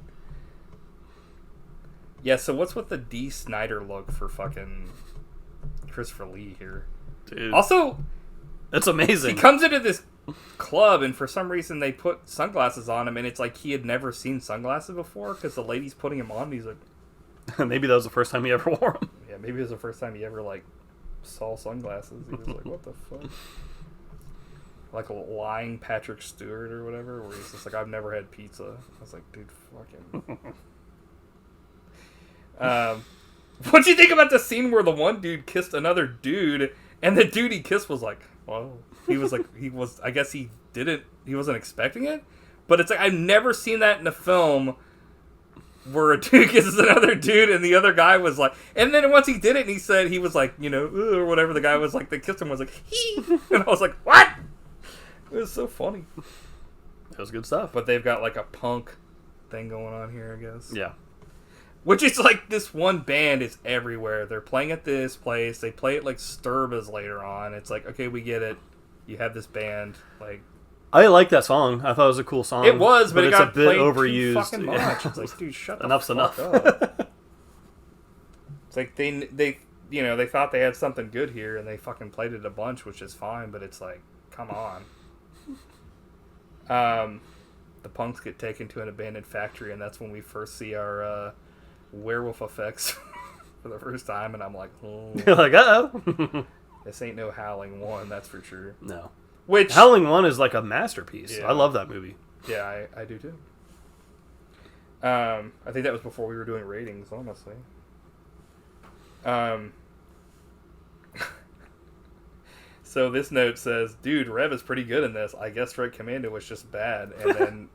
Yeah, so what's with the D. Snyder look for fucking Christopher Lee here? Dude, Also, it's he amazing. comes into this club and for some reason they put sunglasses on him and it's like he had never seen sunglasses before because the lady's putting him on and he's like, Maybe that was the first time he ever wore them. yeah, maybe it was the first time he ever like saw sunglasses. He was like, what the fuck? Like a lying Patrick Stewart or whatever, where he's just like, I've never had pizza. I was like, dude, fucking. What'd you think about the scene where the one dude kissed another dude, and the dude he kissed was like, whoa. He was like, I guess he wasn't expecting it, but it's like, I've never seen that in a film where a dude kisses another dude, and the other guy was like, and then once he did it, and he said, he was like, you know, or whatever, the guy was like, that kissed him was like, hee, and I was like, what? It was so funny. That was good stuff. But they've got like a punk thing going on here, I guess. Yeah. Which is like this one band is everywhere. They're playing at this place. They play it like Sturba's later on. It's like, okay, we get it. You have this band. Like, I like that song. I thought it was a cool song. it was, but it it's got a bit played overused. too fucking much. Yeah. It's like, dude, shut Enough's the enough. fuck up. It's like they you know, they thought they had something good here and they fucking played it a bunch, which is fine, but it's like, come on. The punks get taken to an abandoned factory, and that's when we first see our werewolf effects for the first time, and I'm like, oh, You're like, uh-oh. this ain't no Howling 1, that's for sure. No. Which, Howling 1 is like a masterpiece. Yeah. I love that movie. yeah, I do too. I think that was before we were doing ratings, honestly. So this note says, dude, Rev is pretty good in this. I guess Strike Commando was just bad. And then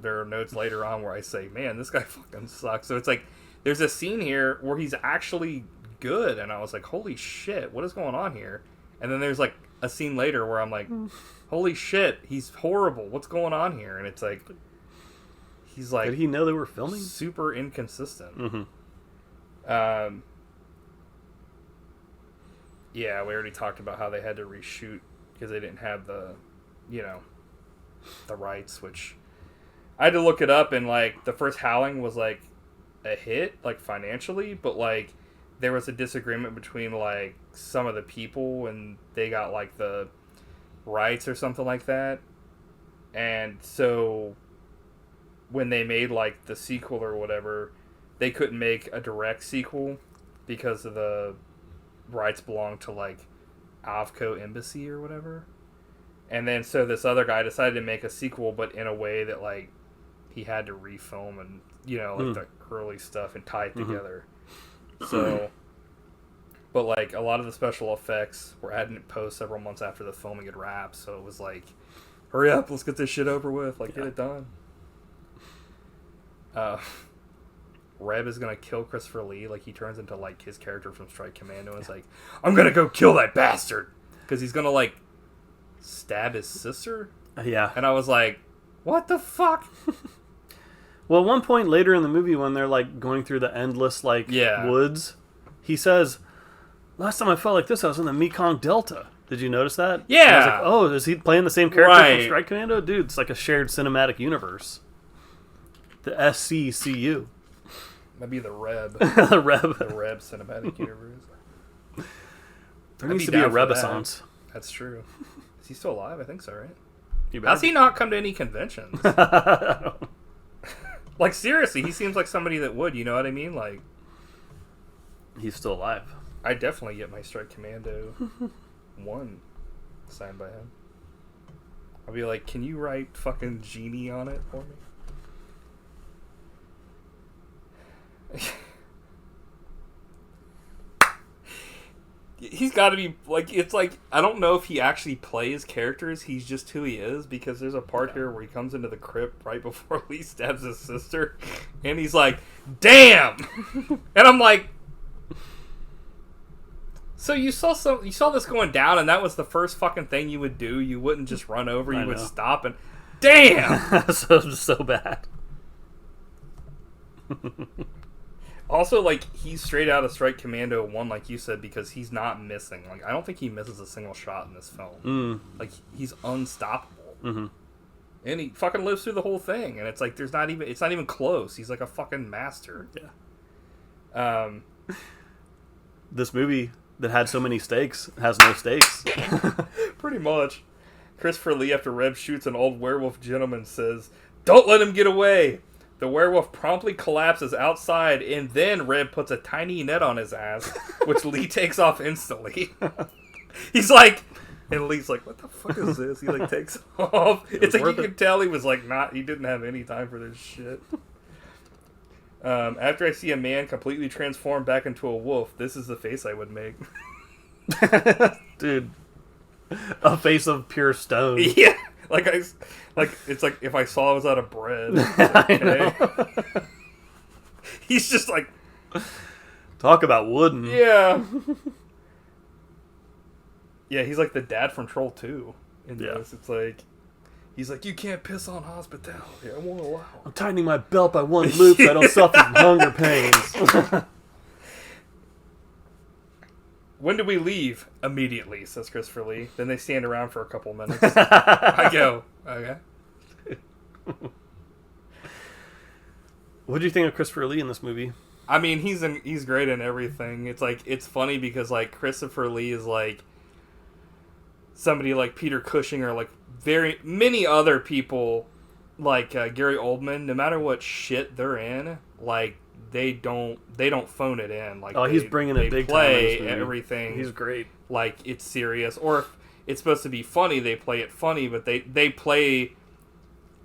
there are notes later on where I say, man, this guy fucking sucks. So it's like, there's a scene here where he's actually good. And I was like, holy shit, what is going on here? And then there's like a scene later where I'm like, holy shit, he's horrible. What's going on here? And it's like, he's like, Did he know they were filming? super inconsistent. Mm-hmm. Yeah, we already talked about how they had to reshoot because they didn't have the, you know, the rights, which I had to look it up, and like the first Howling was like a hit, like financially, but like there was a disagreement between like some of the people and they got like the rights or something like that. And so when they made like the sequel or whatever, they couldn't make a direct sequel because of the rights belonged to like Avco Embassy or whatever. And then so this other guy decided to make a sequel, but in a way that like he had to refilm and, you know, like the early stuff and tie it together. So, but like a lot of the special effects were added in post several months after the filming had wrapped. So it was like, hurry up, let's get this shit over with. Like, get it done. Reb is gonna kill Christopher Lee. Like, he turns into like his character from Strike Commando and is like, I'm gonna go kill that bastard because he's gonna like stab his sister. Yeah. And I was like, what the fuck? Well, at one point later in the movie when they're like going through the endless like woods, he says, last time I felt like this I was in the Mekong Delta. Did you notice that? Yeah. And I was like, oh, is he playing the same character Right. from Strike Commando? Dude, it's like a shared cinematic universe. The SCCU. That'd be the Reb. The Reb. The Reb cinematic universe. There needs to be a Renaissance. That's true. Is he still alive? I think so, right? You How's better. he not come to any conventions? Like, seriously, he seems like somebody that would, you know what I mean? Like, He's still alive. I'd definitely get my Strike Commando 1 signed by him. I'll be like, can you write fucking Genie on it for me? He's got to be, like, it's like, I don't know if he actually plays characters, he's just who he is, because there's a part here where he comes into the crypt right before Lee stabs his sister, and he's like, damn! And I'm like, So you saw this going down, and that was the first fucking thing you would do. You wouldn't just run over. You would stop and, damn. so bad. Also, like, he's straight out of Strike Commando 1, like you said, because he's not missing. Like, I don't think he misses a single shot in this film. Like, he's unstoppable. Mm-hmm. And he fucking lives through the whole thing, and it's like it's not even close. He's like a fucking master. Yeah. This movie that had so many stakes has no stakes. Pretty much. Christopher Lee, after Reb shoots an old werewolf gentleman, says, "Don't let him get away." The werewolf promptly collapses outside, and then Reb puts a tiny net on his ass, which Lee takes off instantly. He's like, and Lee's like, "What the fuck is this?" He like takes off. It's like you can tell he was like he didn't have any time for this shit. After I see a man completely transformed back into a wolf, this is the face I would make. Dude, a face of pure stone. Yeah, it's like if I saw it was out of bread. I know. He's just like, talk about wooden. Yeah. Yeah, he's like the dad from Troll 2 in this. It's like, he's like, "You can't piss on hospitality. I won't allow it. I'm tightening my belt by one loop so I don't suffer from hunger pains." When do we leave? Immediately, says Christopher Lee. Then they stand around for a couple minutes. I go, okay. What do you think of Christopher Lee in this movie? I mean, he's great in everything. It's like, it's funny because like Christopher Lee is like somebody like Peter Cushing or like very many other people like Gary Oldman. No matter what shit they're in, like they don't phone it in. Like, he's bringing it big time. They play everything. He's great. Like it's serious, or if it's supposed to be funny, they play it funny. But they play.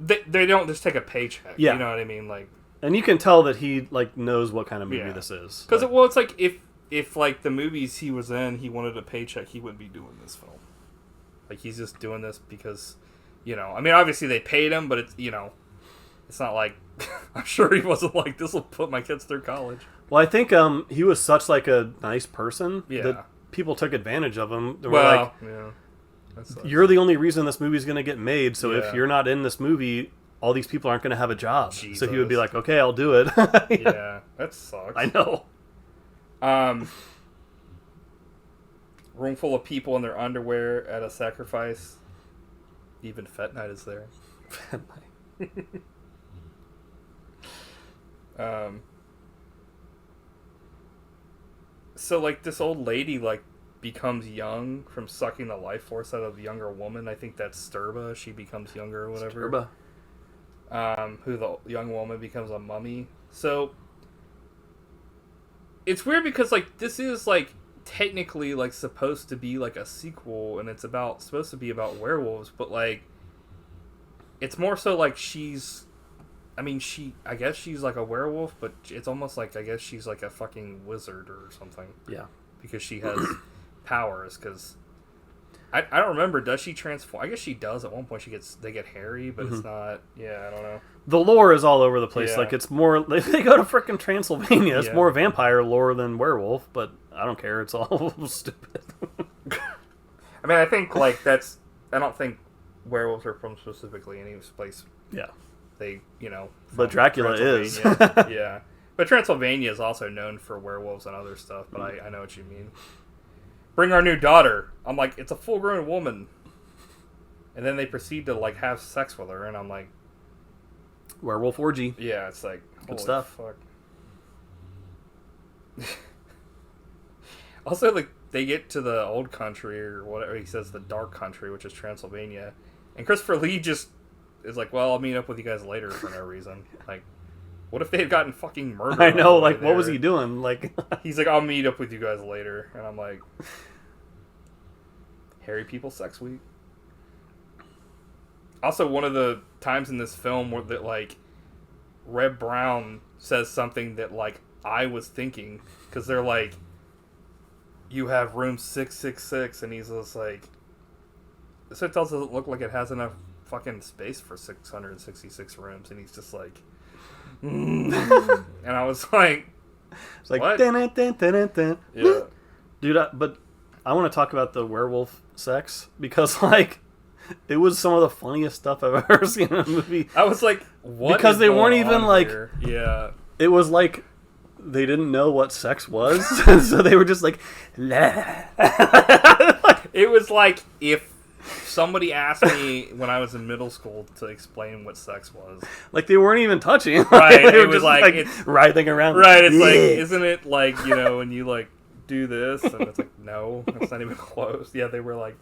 They don't just take a paycheck. Yeah. You know what I mean? Like, and you can tell that he like knows what kind of movie this is. Because it's like if like the movies he was in, he wanted a paycheck, he wouldn't be doing this film. Like he's just doing this because, I mean, obviously they paid him, but it's it's not like I'm sure he wasn't like, this will put my kids through college. Well, I think he was such like a nice person that people took advantage of him. They were like, "You're the only reason this movie's going to get made. So if you're not in this movie, all these people aren't going to have a job." Jesus. So he would be like, "Okay, I'll do it." Yeah, that sucks. I know. Room full of people in their underwear at a sacrifice. Even Fet Night is there. Fet Night. So like this old lady like becomes young from sucking the life force out of the younger woman. I think that's Sturba. She becomes younger or whatever. Sturba. Who the young woman becomes a mummy. So it's weird because like this is like technically like supposed to be like a sequel, and it's supposed to be about werewolves, but like it's more so like I guess she's like a werewolf, but it's almost like I guess she's like a fucking wizard or something. Yeah, because she has powers. Because I don't remember. Does she transform? I guess she does at one point. They get hairy, but it's not. Yeah, I don't know. The lore is all over the place. Yeah. Like it's more. They go to frickin' Transylvania. It's more vampire lore than werewolf, but I don't care. It's all stupid. I mean, I think like that's. I don't think werewolves are from specifically any place. Yeah. They, but Dracula is. Yeah. But Transylvania is also known for werewolves and other stuff, but I know what you mean. Bring our new daughter. I'm like, it's a full-grown woman. And then they proceed to, like, have sex with her, and I'm like... Werewolf orgy. Yeah, it's like, good stuff. Fuck. Also, like, they get to the old country, or whatever, he says the dark country, which is Transylvania, and Christopher Lee just... is like, well, I'll meet up with you guys later for no reason. Like, what if they had gotten fucking murdered? I know, like, what was he doing? Like, he's like, I'll meet up with you guys later. And I'm like, hairy people sex week. Also, one of the times in this film where that, like, Reb Brown says something that, like, I was thinking. Because they're like, you have room 666. And he's just like, this hotel doesn't look like it has enough fucking space for 666 rooms, and he's just like, and I was like, it's like, what? Dun, dun, dun, dun, dun. Yeah, dude. But I want to talk about the werewolf sex because, like, it was some of the funniest stuff I've ever seen in a movie. I was like, what? Because is they going weren't even on like, here? Yeah. It was like they didn't know what sex was, so they were just like, It was like if somebody asked me when I was in middle school to explain what sex was. like they weren't even touching. Right, They it were was just like, it's writhing around. right. It's like, Yeah. isn't it like, you know, when you like do this and it's like, no, it's not even close. Yeah, they were like,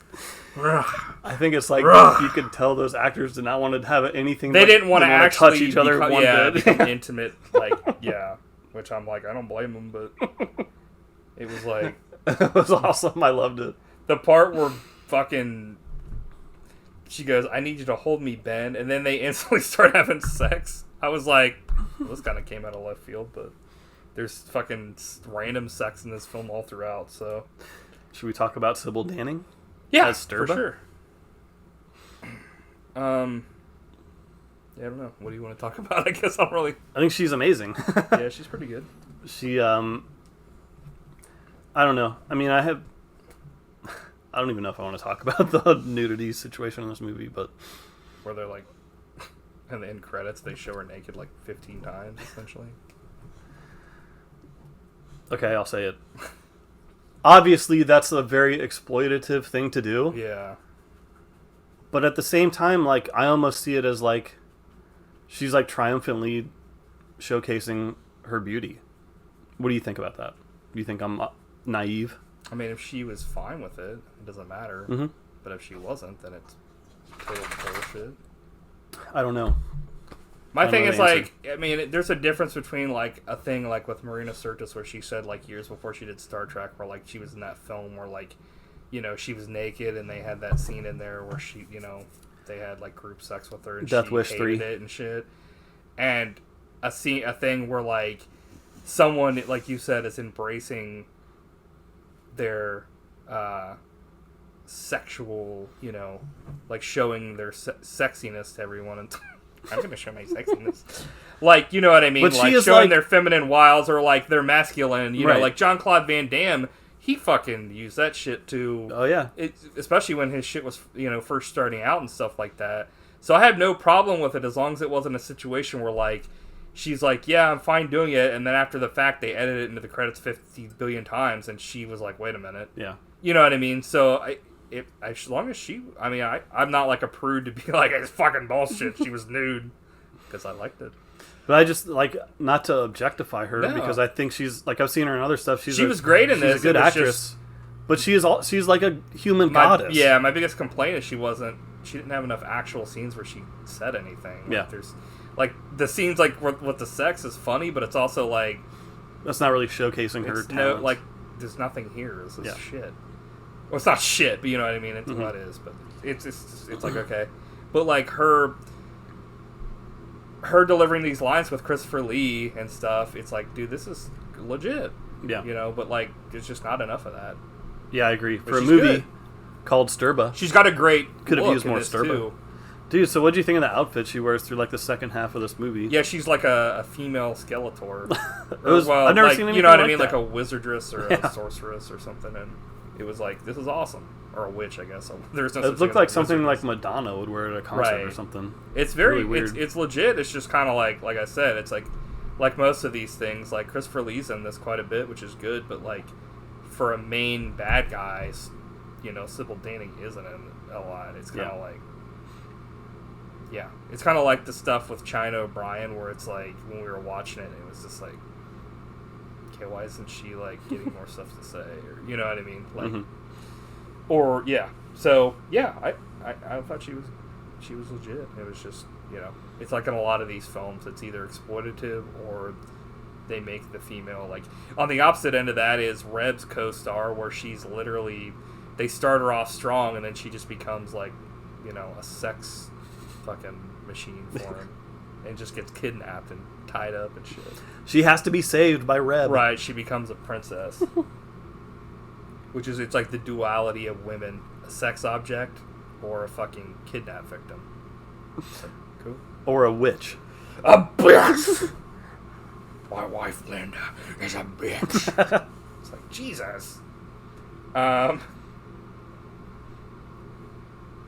I think it's like you could tell those actors did not want to have anything. they didn't want to wanna actually touch each other. become, one yeah, bit. become intimate. Like, yeah, which I'm like, I don't blame them, but it was like It was awesome. I loved it. the part where fucking she goes, I need you to hold me, Ben, and then they instantly start having sex. I was like, well, this kind of came out of left field, but there's fucking random sex in this film all throughout, so. Should we talk about Sybil Danning? Yeah, As for Sturba? sure. Yeah, I don't know. What do you want to talk about? I guess I'm really... I think she's amazing. Yeah, she's pretty good. She, I don't know. I mean, I don't even know if I want to talk about the nudity situation in this movie, but Where they're like... In the end credits, they show her naked like 15 times, essentially. okay, I'll say it. Obviously, that's a very exploitative thing to do. Yeah. But at the same time, like, I almost see it as, like, she's, like, triumphantly showcasing her beauty. What do you think about that? Do you think I'm naive? I mean, if she was fine with it, it doesn't matter. Mm-hmm. But if she wasn't, then it's total bullshit. I don't know. My I thing know is, the answer. like, I mean, there's a difference between, like, a thing, like, with Marina Sirtis where she said, like, years before she did Star Trek, where, like, she was in that film where, like, you know, she was naked and they had that scene in there where she, you know, they had, like, group sex with her and Death she Wish hated 3. it and shit. And a thing where, like, someone, like you said, is embracing their, sexual, you know, like, showing their sexiness to everyone and... I'm gonna show my sexiness. Like, you know what I mean? But she like, is showing like- their feminine wiles or, like, their masculine, you know, Right. like Jean-Claude Van Damme, he fucking used that shit to... Oh, yeah. Especially when his shit was, you know, first starting out and stuff like that. So I had no problem with it as long as it wasn't a situation where, like, she's like, yeah, I'm fine doing it, and then after the fact, they edit it into the credits 50 billion times, and she was like, wait a minute. Yeah. You know what I mean? So, as long as she... I mean, I'm not, like, a prude to be like, it's fucking bullshit, she was nude. Because I liked it. But I just, like, not to objectify her, No. because I think she's, like, I've seen her in other stuff. She was great in she's this. a good It was actress. just- But she's like a human goddess. Yeah, my biggest complaint is she didn't have enough actual scenes where she said anything. Like, Yeah. There's, like, the scenes, like, with the sex is funny, but it's also, like... That's not really showcasing her It's talent. like, there's nothing here. This is Yeah. shit. Well, it's not shit, but you know what I mean? It's Mm-hmm. what it is, but it's like, okay. But, like, her delivering these lines with Christopher Lee and stuff, it's like, dude, this is legit. Yeah. You know, but, like, there's just not enough of that. Yeah, I agree. For a she's movie good. called Sturba. She's got a great Could have look used in more this, Sturba. too. Dude, so what do you think of the outfit she wears through, like, the second half of this movie? Yeah, she's like a female Skeletor. I've never seen anything you know what I like mean, that. like a wizardress or Yeah. a sorceress or something, and it was like, this is awesome. Or a witch, I guess. There's no It such looked thing like as a something wizardess. like Madonna would wear at a concert or Right. something. It's very really weird. It's legit. It's just kind of like I said, it's like most of these things, like Christopher Lee's in this quite a bit, which is good, but like for a main bad guy, you know, Sybil Danning isn't in a lot. It's kind of like, yeah, it's kind of like the stuff with China O'Brien, where it's like when we were watching it, it was just like, okay, why isn't she like getting more stuff to say, or you know what I mean, like, or yeah. So yeah, I thought she was legit. It was just, you know, it's like in a lot of these films, it's either exploitative or they make the female, like, on the opposite end of that is Reb's co-star, where she's literally, they start her off strong and then she just becomes like, you know, a sex fucking machine for him and just gets kidnapped and tied up and shit. She has to be saved by Reb. Right, she becomes a princess. Which is, it's like the duality of women, a sex object or a fucking kidnap victim. So, cool. Or a witch. A bitch! My wife, Linda, is a bitch. It's like, Jesus.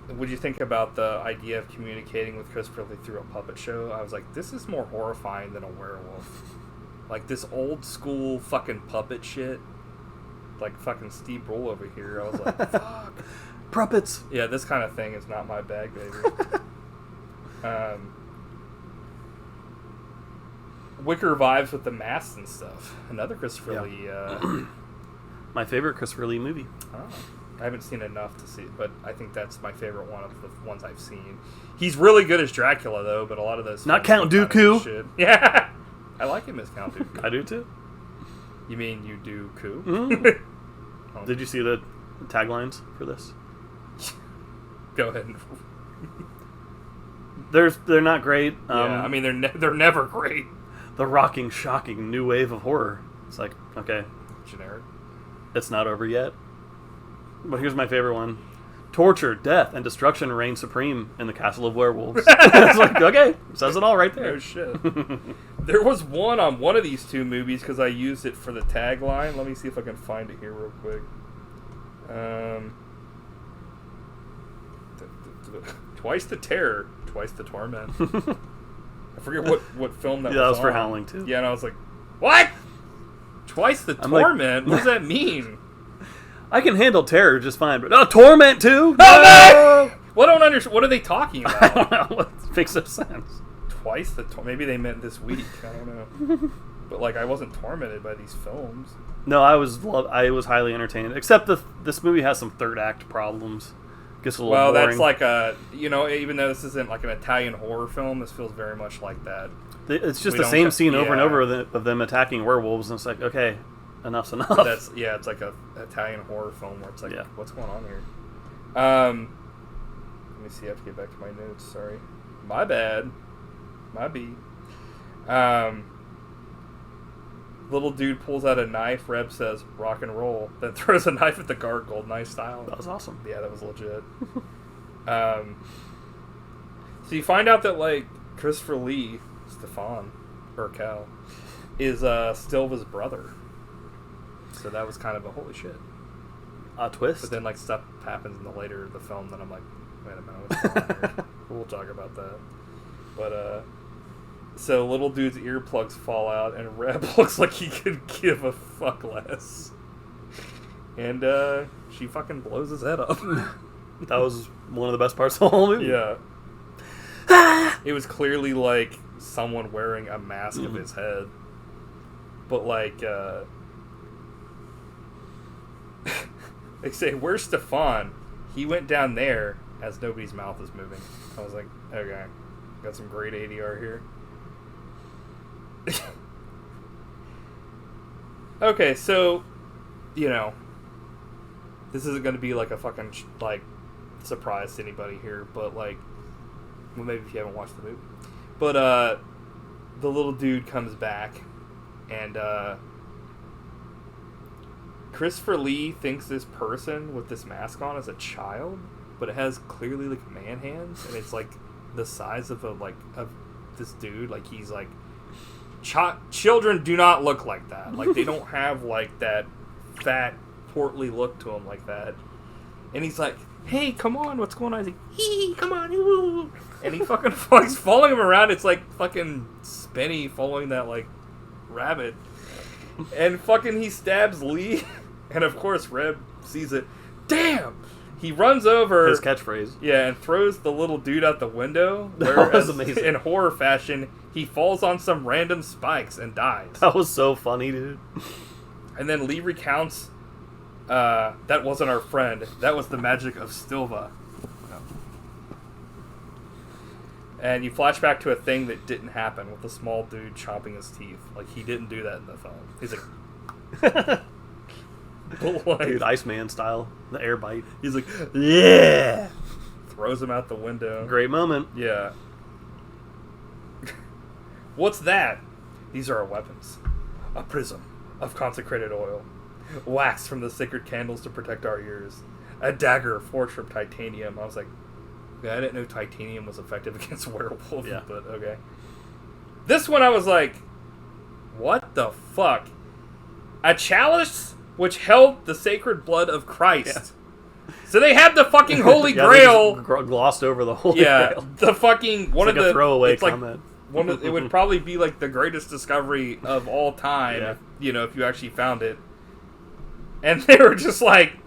What'd you think about the idea of communicating with Christopher Lee through a puppet show? I was like, this is more horrifying than a werewolf. Like, this old school fucking puppet shit. Like, fucking Steve Brule over here. I was like, fuck. Puppets! Yeah, this kind of thing is not my bag, baby. Wicker vibes with the masks and stuff. Another Christopher Lee. My favorite Christopher Lee movie. Oh, I haven't seen enough to see, but I think that's my favorite one of the ones I've seen. He's really good as Dracula, though, but a lot of those... Not Count Dooku! Yeah! I like him as Count Dooku. I do, too. You mean you do coup? Mm-hmm. Did you see the taglines for this? Go ahead. They're not great. Yeah, I mean, they're never great. The rocking, shocking new wave of horror. It's like, okay, Generic. it's not over yet. But here's my favorite one. Torture, death, and destruction reign supreme in the castle of werewolves. It's like, okay, says it all right there. No shit. There was one on one of these two movies because I used it for the tagline. Let me see if I can find it here real quick. Twice the terror, twice the torment. I forget what film that was. Yeah, that was for on. Howling too. Yeah, and I was like, what? Twice the torment? What does that mean? I can handle terror just fine, but torment too? Oh, no! Well, I don't understand. What are they talking I about? don't know. What makes no sense? Twice the maybe they meant this week. I don't know. But like, I wasn't tormented by these films. No, I was highly entertained. Except this movie has some third act problems. Gets a little boring. That's like even though this isn't like an Italian horror film, this feels very much like that. It's just the same scene over and over of them attacking werewolves, and it's like, okay, enough's enough. It's like a Italian horror film where it's like, what's going on here? Let me see. I have to get back to my notes. Sorry, my bad. My B. Little dude pulls out a knife. Reb says, rock and roll. Then throws a knife at the gargoyle. Nice style. That was awesome. Yeah, that was legit. So you find out that, like, Christopher Lee, Stefan, or Cal, is Stilva's brother. So that was kind of a holy shit. A twist. But then, like, stuff happens in the film that I'm like, wait a minute, what's going on here? We'll talk about that. But, so little dude's earplugs fall out, and Reb looks like he could give a fuck less. And she fucking blows his head up. That was one of the best parts of the whole movie. Yeah. It was clearly like someone wearing a mask of his head. But like, they say, where's Stefan? He went down there as nobody's mouth is moving. I was like, okay, got some great ADR here. Okay, so, this isn't going to be like a fucking, surprise to anybody here, but, well, maybe if you haven't watched the movie. But, the little dude comes back, and, Christopher Lee thinks this person with this mask on is a child, but it has clearly, man hands, and it's, the size of of this dude, he's, children do not look like that. They don't have, that fat, portly look to them like that. And he's like, hey, come on, what's going on? He's like, hee, come on, ooh. And he fucking he's following him around. It's like fucking Spenny following that, rabbit. And fucking he stabs Lee. And of course, Reb sees it. Damn! He runs over... His catchphrase. Yeah, and throws the little dude out the window. That was amazing. In horror fashion, he falls on some random spikes and dies. That was so funny, dude. And then Lee recounts, that wasn't our friend. That was the magic of Stilva. No. And you flash back to a thing that didn't happen with a small dude chopping his teeth. He didn't do that in the film. He's like... Dude, Iceman style. The air bite. He's like, yeah! Throws him out the window. Great moment. Yeah. What's that? These are our weapons. A prism of consecrated oil. Wax from the sacred candles to protect our ears. A dagger forged from titanium. I was like, yeah, I didn't know titanium was effective against werewolves, yeah. But okay. This one I was like, what the fuck? A chalice which held the sacred blood of Christ. Yeah. So they had the fucking Holy yeah, Grail. They just glossed over the Holy yeah, Grail. The fucking one it's of like the a throwaway it's comment. Like it would probably be like the greatest discovery of all time. Yeah. If you actually found it. And they were just like,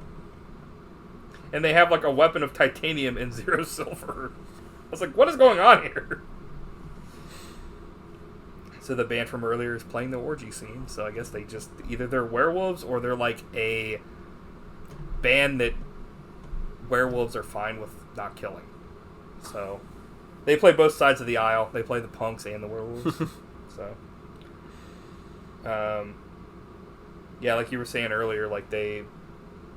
and they have like a weapon of titanium and 0 silver. I was like, what is going on here? So the band from earlier is playing the orgy scene. So I guess they just either they're werewolves or they're like a band that werewolves are fine with not killing. So they play both sides of the aisle. They play the punks and the werewolves. So, yeah, like you were saying earlier, like they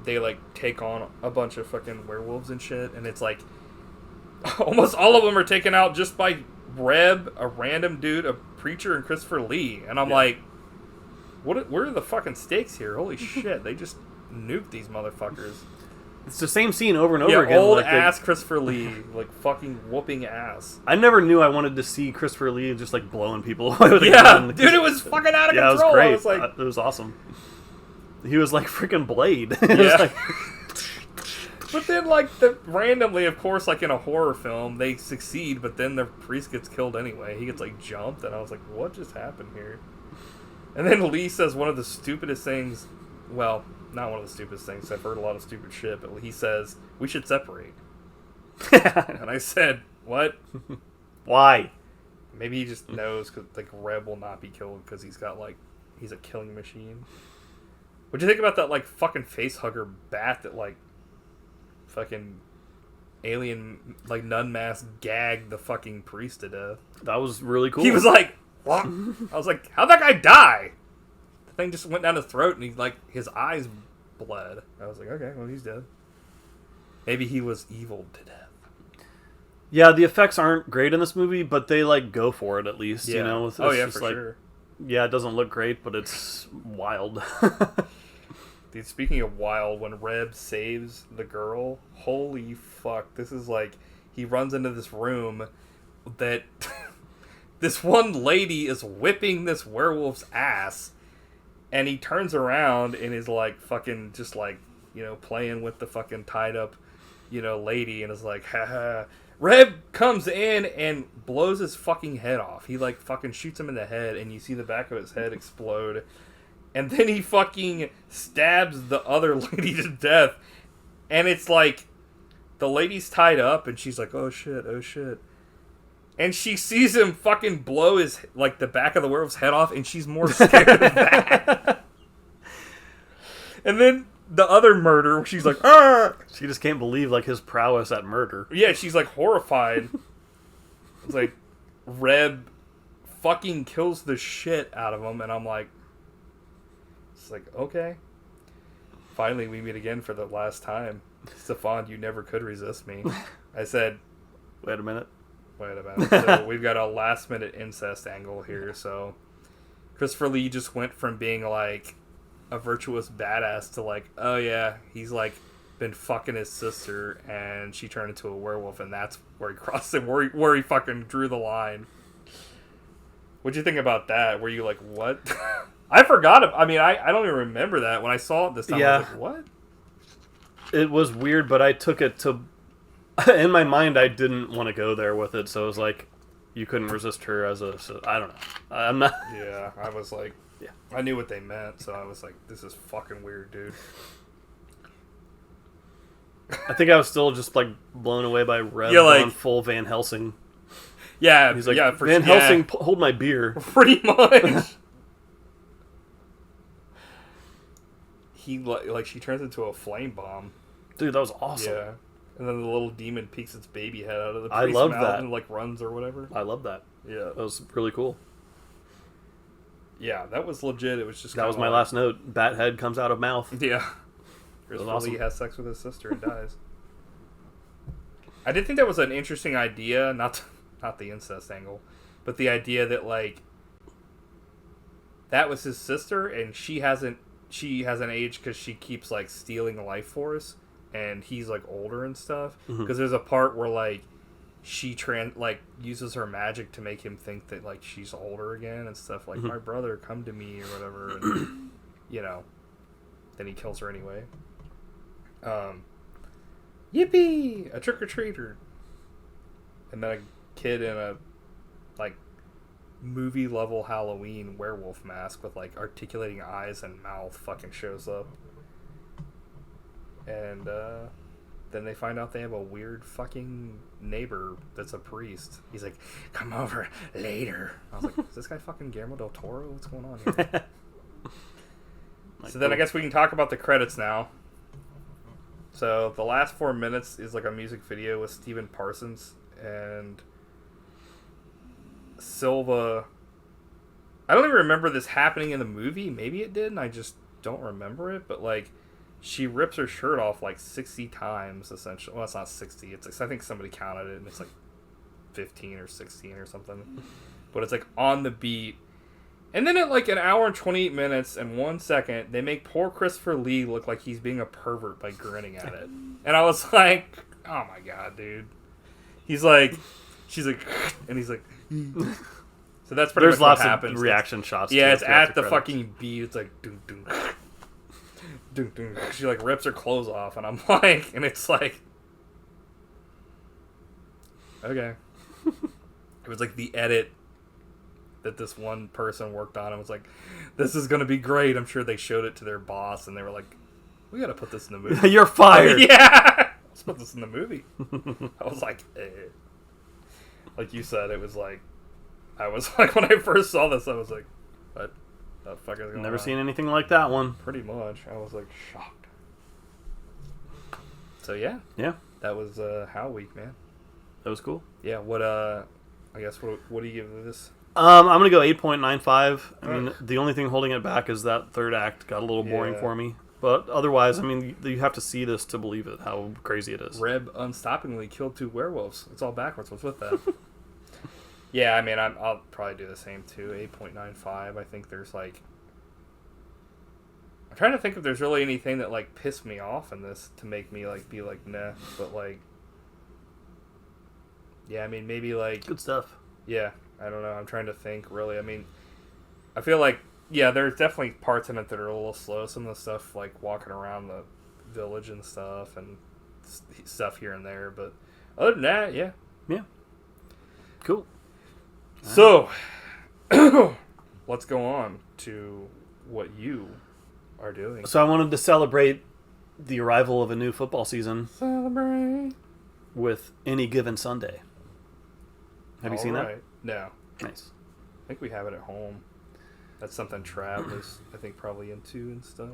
like take on a bunch of fucking werewolves and shit, and it's like almost all of them are taken out just by Reb, a random dude, a preacher, and Christopher Lee. And I'm like, what are the fucking stakes here? Holy shit, they just nuked these motherfuckers. It's the same scene over and over again. Old like ass Christopher Lee, like fucking whooping ass. I never knew I wanted to see Christopher Lee just like blowing people away with a Yeah, gun. dude, it was fucking out of control. It was great. I was like, it was awesome. He was like freaking Blade. It yeah. was like... But then, like, randomly, of course, like in a horror film, they succeed, but then the priest gets killed anyway. He gets, like, jumped, and I was like, what just happened here? And then Lee says one of the stupidest things, well, not one of the stupidest things, I've heard a lot of stupid shit, but he says, we should separate. And I said, what? Why? Maybe he just knows, because, like, Reb will not be killed because he's got, like, he's a killing machine. What'd you think about that, like, fucking facehugger bat that, like, fucking alien, like, nun mask gagged the fucking priest to death? That was really cool. He was like, what? I was like, how'd that guy die? The thing just went down his throat and he, like, his eyes bled. I was like, okay, well, he's dead. Maybe he was evil to death. Yeah, the effects aren't great in this movie, but they, like, go for it at least, Yeah. you know? It's Oh, yeah, just for sure. Yeah, it doesn't look great, but it's wild. Dude, speaking of wild, when Reb saves the girl, holy fuck, this is like, he runs into this room that this one lady is whipping this werewolf's ass, and he turns around and is like fucking just like, you know, playing with the fucking tied up, you know, lady, and is like, haha. Reb comes in and blows his fucking head off. He like fucking shoots him in the head, and you see the back of his head explode. And then he fucking stabs the other lady to death. And it's like, the lady's tied up, and she's like, oh shit, oh shit. And she sees him fucking blow his, like, the back of the werewolf's head off, and she's more scared of that. And then the other murder, she's like, ah! She just can't believe, like, his prowess at murder. Yeah, she's, like, horrified. It's like, Reb fucking kills the shit out of him, and I'm like, it's like, okay. Finally, we meet again for the last time. Stefan, you never could resist me. I said... Wait a minute. So we've got a last-minute incest angle here, so... Christopher Lee just went from being, like, a virtuous badass to, like, oh yeah, he's, like, been fucking his sister, and she turned into a werewolf, and that's where he crossed it, where he fucking drew the line. What'd you think about that? Were you like, what? I forgot it. I mean, I don't even remember that. When I saw it this time, I was like, what? It was weird, but I took it to... In my mind, I didn't want to go there with it, so it was like, you couldn't resist her as a... So, I don't know. I'm not... Yeah, I was like... Yeah. I knew what they meant, so I was like, this is fucking weird, dude. I think I was still just, like, blown away by Reb like, on full Van Helsing. Yeah, he's like, yeah, Van Helsing, hold my beer. Pretty much. He, like, she turns into a flame bomb. Dude, that was awesome. Yeah. And then the little demon peeks its baby head out of the I priest's love mouth that. and, like, runs or whatever. I love that. Yeah. That was really cool. Yeah, that was legit. It was just that was my last note. Bat head comes out of mouth. Yeah. Christopher awesome. Lee has sex with his sister and dies. I did think that was an interesting idea, not the incest angle, but the idea that, like, that was his sister and she hasn't aged because she keeps, like, stealing life force, and he's, like, older and stuff. Because there's a part where, like, she uses her magic to make him think that, like, she's older again and stuff, like, my brother, come to me or whatever, and, you know. then he kills her anyway. Yippee! A trick-or-treater. And then a kid in a, like, movie-level Halloween werewolf mask with, like, articulating eyes and mouth fucking shows up. And, then they find out they have a weird fucking neighbor that's a priest. He's like, come over later. I was like, is this guy fucking Guillermo del Toro? What's going on here? So then I guess we can talk about the credits now. So the last 4 minutes is like a music video with Stephen Parsons and Silva. I don't even remember this happening in the movie. Maybe it did, and I just don't remember it. But like, she rips her shirt off like 60 times, essentially. Well, it's not 60. It's like, I think somebody counted it, and it's like 15 or 16 or something. But it's like on the beat. And then at like an hour and 28 minutes and 1 second, they make poor Christopher Lee look like he's being a pervert by grinning at it. And I was like, oh my god, dude. He's like, she's like, and he's like, so that's pretty much what happens. There's lots of reaction shots. Yeah, it's at the fucking beat. It's like, dun, dun, dun, dun. She like rips her clothes off, and I'm like, and it's like, okay. It was like the edit that this one person worked on and was like, this is going to be great. I'm sure they showed it to their boss, and they were like, we got to put this in the movie. You're fired. Yeah. Let's put this in the movie. I was like, eh. Like you said, it was like, I was like, when I first saw this, I was like, what the fuck is going on? Never seen anything like that one. Pretty much. I was like, shocked. So yeah. Yeah. That was Howl Week, man. That was cool. Yeah, I guess, what do you give this? I'm going to go 8.95. I mean, the only thing holding it back is that third act got a little boring for me. But otherwise, I mean, you have to see this to believe it, how crazy it is. Reb unstoppingly killed 2 werewolves. It's all backwards. What's with that? Yeah, I mean, I'll probably do the same too. 8.95. I think there's like... I'm trying to think if there's really anything that like pissed me off in this to make me like be like, nah. But like... Yeah, I mean, maybe like... Good stuff. Yeah, I don't know. I'm trying to think, really. I mean, I feel like, yeah, there's definitely parts in it that are a little slow. Some of the stuff, like walking around the village and stuff, and stuff here and there. But other than that, yeah. Yeah. Cool. So, let's go on to what you are doing. So I wanted to celebrate the arrival of a new football season. Celebrate. With Any Given Sunday. Have you seen that? No. Nice. I think we have it at home. That's something Trav was, I think, probably into and stuff.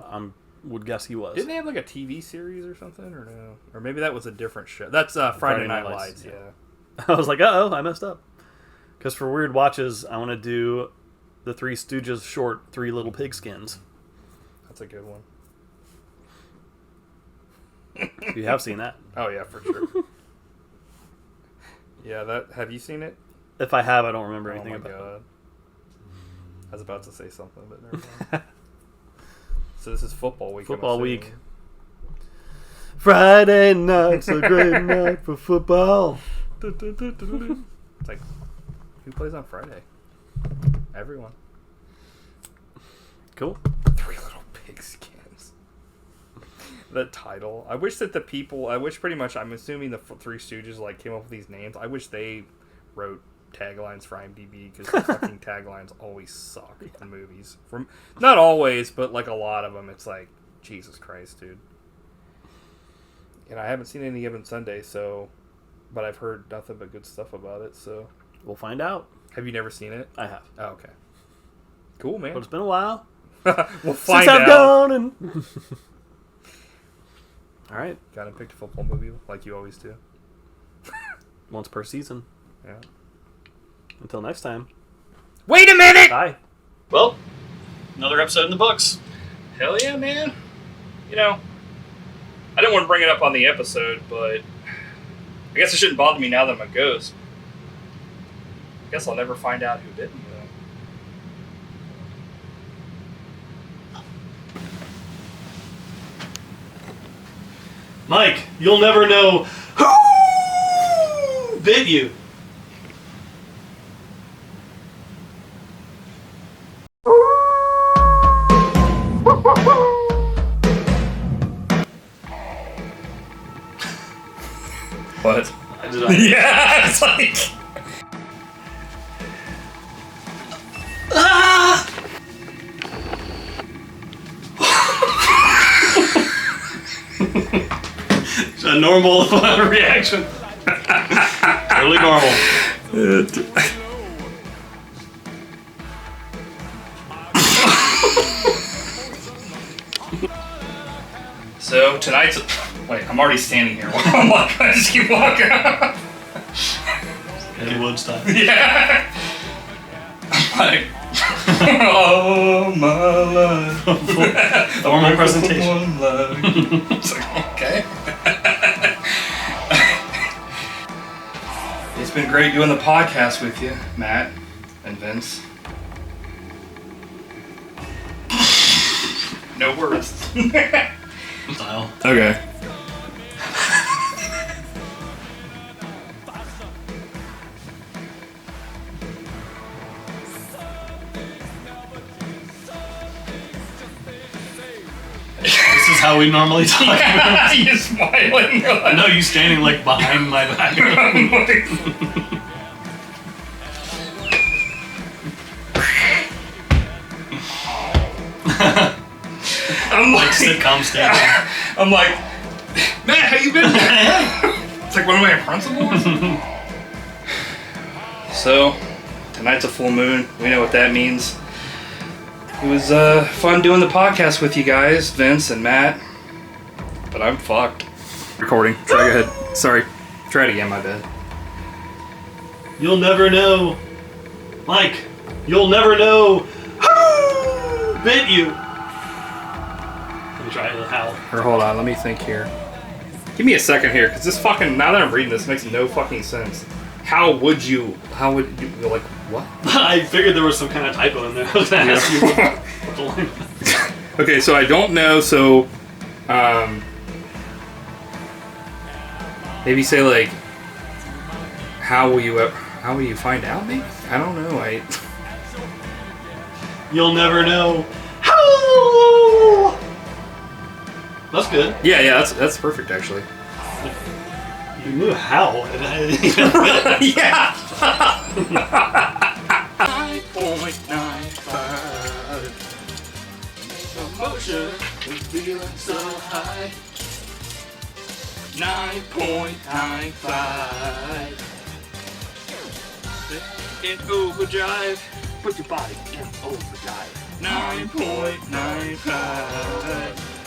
Would guess he was. Didn't they have like a TV series or something, or no? Or maybe that was a different show. That's Friday Night Lights, yeah. I was like, uh-oh, I messed up. Because for Weird Watches, I want to do the Three Stooges short, Three Little Pigskins. That's a good one. You have seen that. Oh, yeah, for sure. Yeah, have you seen it? If I have, I don't remember anything about it. I was about to say something, but never mind. So this is football week. Football week. Friday night's a great night for football. It's like, who plays on Friday? Everyone. Cool. Three Little Pigskins. The title. I wish pretty much, I'm assuming the Three Stooges like came up with these names. I wish they wrote taglines for IMDb, because the fucking taglines always suck in movies. Not always, but like a lot of them, it's like, Jesus Christ, dude. And I haven't seen Any Given Sunday, but I've heard nothing but good stuff about it, so. We'll find out. Have you never seen it? I have. Oh, okay. Cool, man. But it's been a while. We'll find Since out. I've gone and... All right. Got to pick a football movie like you always do. Once per season. Yeah. Until next time. Wait a minute! Bye. Well, another episode in the books. Hell yeah, man. You know, I didn't want to bring it up on the episode, but I guess it shouldn't bother me now that I'm a ghost. I guess I'll never find out who did me, though. Mike, you'll never know who bit you. Yeah, it's like... Ah! It's a normal reaction. Totally normal. So tonight's... Wait, I'm already standing here. I'm walking. I just keep walking. In wood style. Yeah. I'm like... Oh, my life. Formal presentation. One life. It's like, okay. It's been great doing the podcast with you, Matt and Vince. No words. Style. Okay. This is how we normally talk. Yeah, you're smiling. You're I like, know you standing like behind my back. I'm Like like, sitcom standing. I'm like, Matt, how you been? It's like one of my principals. So, tonight's a full moon. We know what that means. It was fun doing the podcast with you guys, Vince and Matt. But I'm fucked. Recording. Try ahead. Sorry. Try it again, my bad. You'll never know. Mike, you'll never know who bit you. Let me try a howl. Or hold on, let me think here. Give me a second here, because this fucking, now that I'm reading this, makes no fucking sense. How would you, like, what? I figured there was some kind of typo in there. I was going to ask you what the line was. Okay, so I don't know, so, maybe say, like, how will you find out, maybe? I don't know, You'll never know. Howl! That's good. Yeah, that's perfect, actually. You knew how. Yeah! 9.95. Emotion is feeling so high. 9.95. In overdrive. Put your body in overdrive. 9.95.